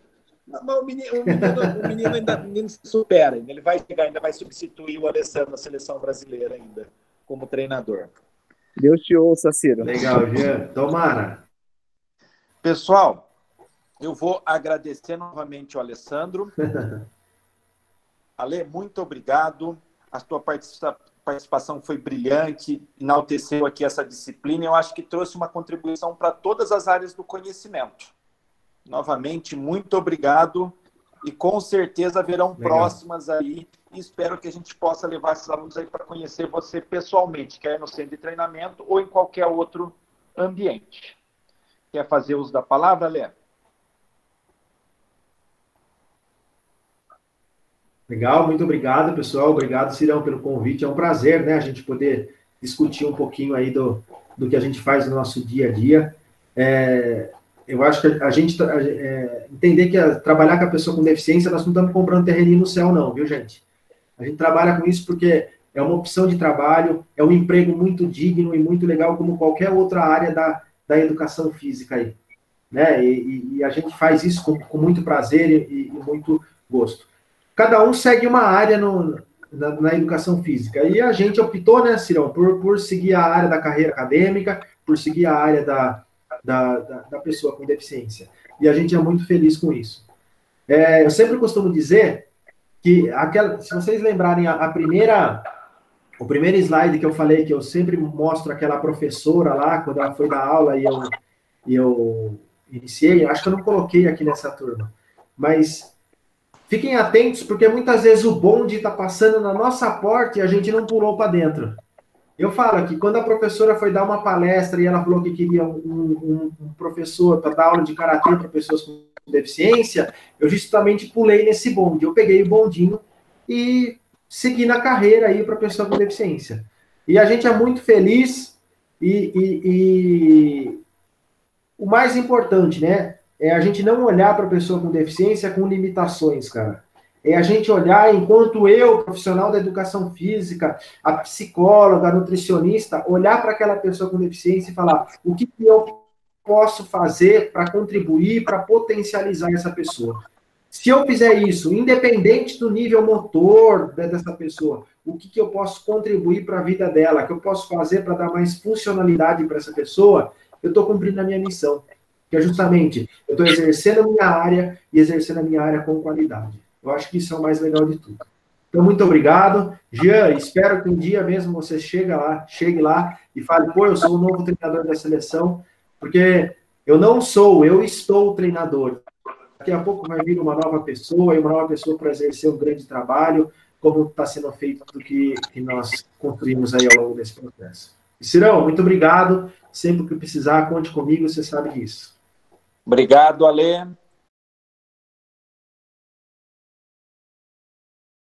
Mas o menino ainda se supera. Ele vai chegar, ainda vai substituir o Alessandro na seleção brasileira ainda, como treinador. Deus te ouça, Ciro. Legal, Jean. Tomara. Pessoal, eu vou agradecer novamente o Alessandro. Ale, muito obrigado. A tua participação foi brilhante, enalteceu aqui essa disciplina. Eu acho que trouxe uma contribuição para todas as áreas do conhecimento. Novamente, muito obrigado. E com certeza haverão próximas aí. E espero que a gente possa levar esses alunos aí para conhecer você pessoalmente, quer no centro de treinamento ou em qualquer outro ambiente. Quer fazer uso da palavra, Lé? Legal, muito obrigado, pessoal. Obrigado, Cirão, pelo convite. É um prazer, né, a gente poder discutir um pouquinho aí do que a gente faz no nosso dia a dia. Eu acho que a gente entender que trabalhar com a pessoa com deficiência, nós não estamos comprando terreninho no céu, não, viu, gente? A gente trabalha com isso porque é uma opção de trabalho, é um emprego muito digno e muito legal, como qualquer outra área da educação física aí, né? E a gente faz isso com muito prazer e muito gosto. Cada um segue uma área na educação física. E a gente optou, né, Cirão, por seguir a área da carreira acadêmica, por seguir a área da pessoa com deficiência. E a gente é muito feliz com isso. Eu sempre costumo dizer que, se vocês lembrarem, o primeiro slide que eu falei, que eu sempre mostro aquela professora lá, quando ela foi dar aula e eu iniciei, acho que eu não coloquei aqui nessa turma, mas fiquem atentos, porque muitas vezes o bonde está passando na nossa porta e a gente não pulou para dentro. Eu falo que quando a professora foi dar uma palestra e ela falou que queria um professor para dar aula de karatê para pessoas com deficiência, eu justamente pulei nesse bonde. Eu peguei o bondinho e segui na carreira aí para pessoa com deficiência. E a gente é muito feliz e o mais importante, né, é a gente não olhar para a pessoa com deficiência com limitações, cara. É a gente olhar, enquanto eu, profissional da educação física, a psicóloga, a nutricionista, olhar para aquela pessoa com deficiência e falar o que eu posso fazer para contribuir, para potencializar essa pessoa. Se eu fizer isso, independente do nível motor dessa pessoa, o que eu posso contribuir para a vida dela, o que eu posso fazer para dar mais funcionalidade para essa pessoa, eu estou cumprindo a minha missão. Que é justamente, eu estou exercendo a minha área e exercendo a minha área com qualidade. Eu acho que isso é o mais legal de tudo. Então, muito obrigado. Jean, espero que um dia mesmo você chegue lá e fale, pô, eu sou o novo treinador da seleção, porque eu estou o treinador. Daqui a pouco vai vir uma nova pessoa para exercer um grande trabalho, como está sendo feito do que nós construímos aí ao longo desse processo. E, Cirão, muito obrigado. Sempre que precisar, conte comigo, você sabe disso. Obrigado, Ale.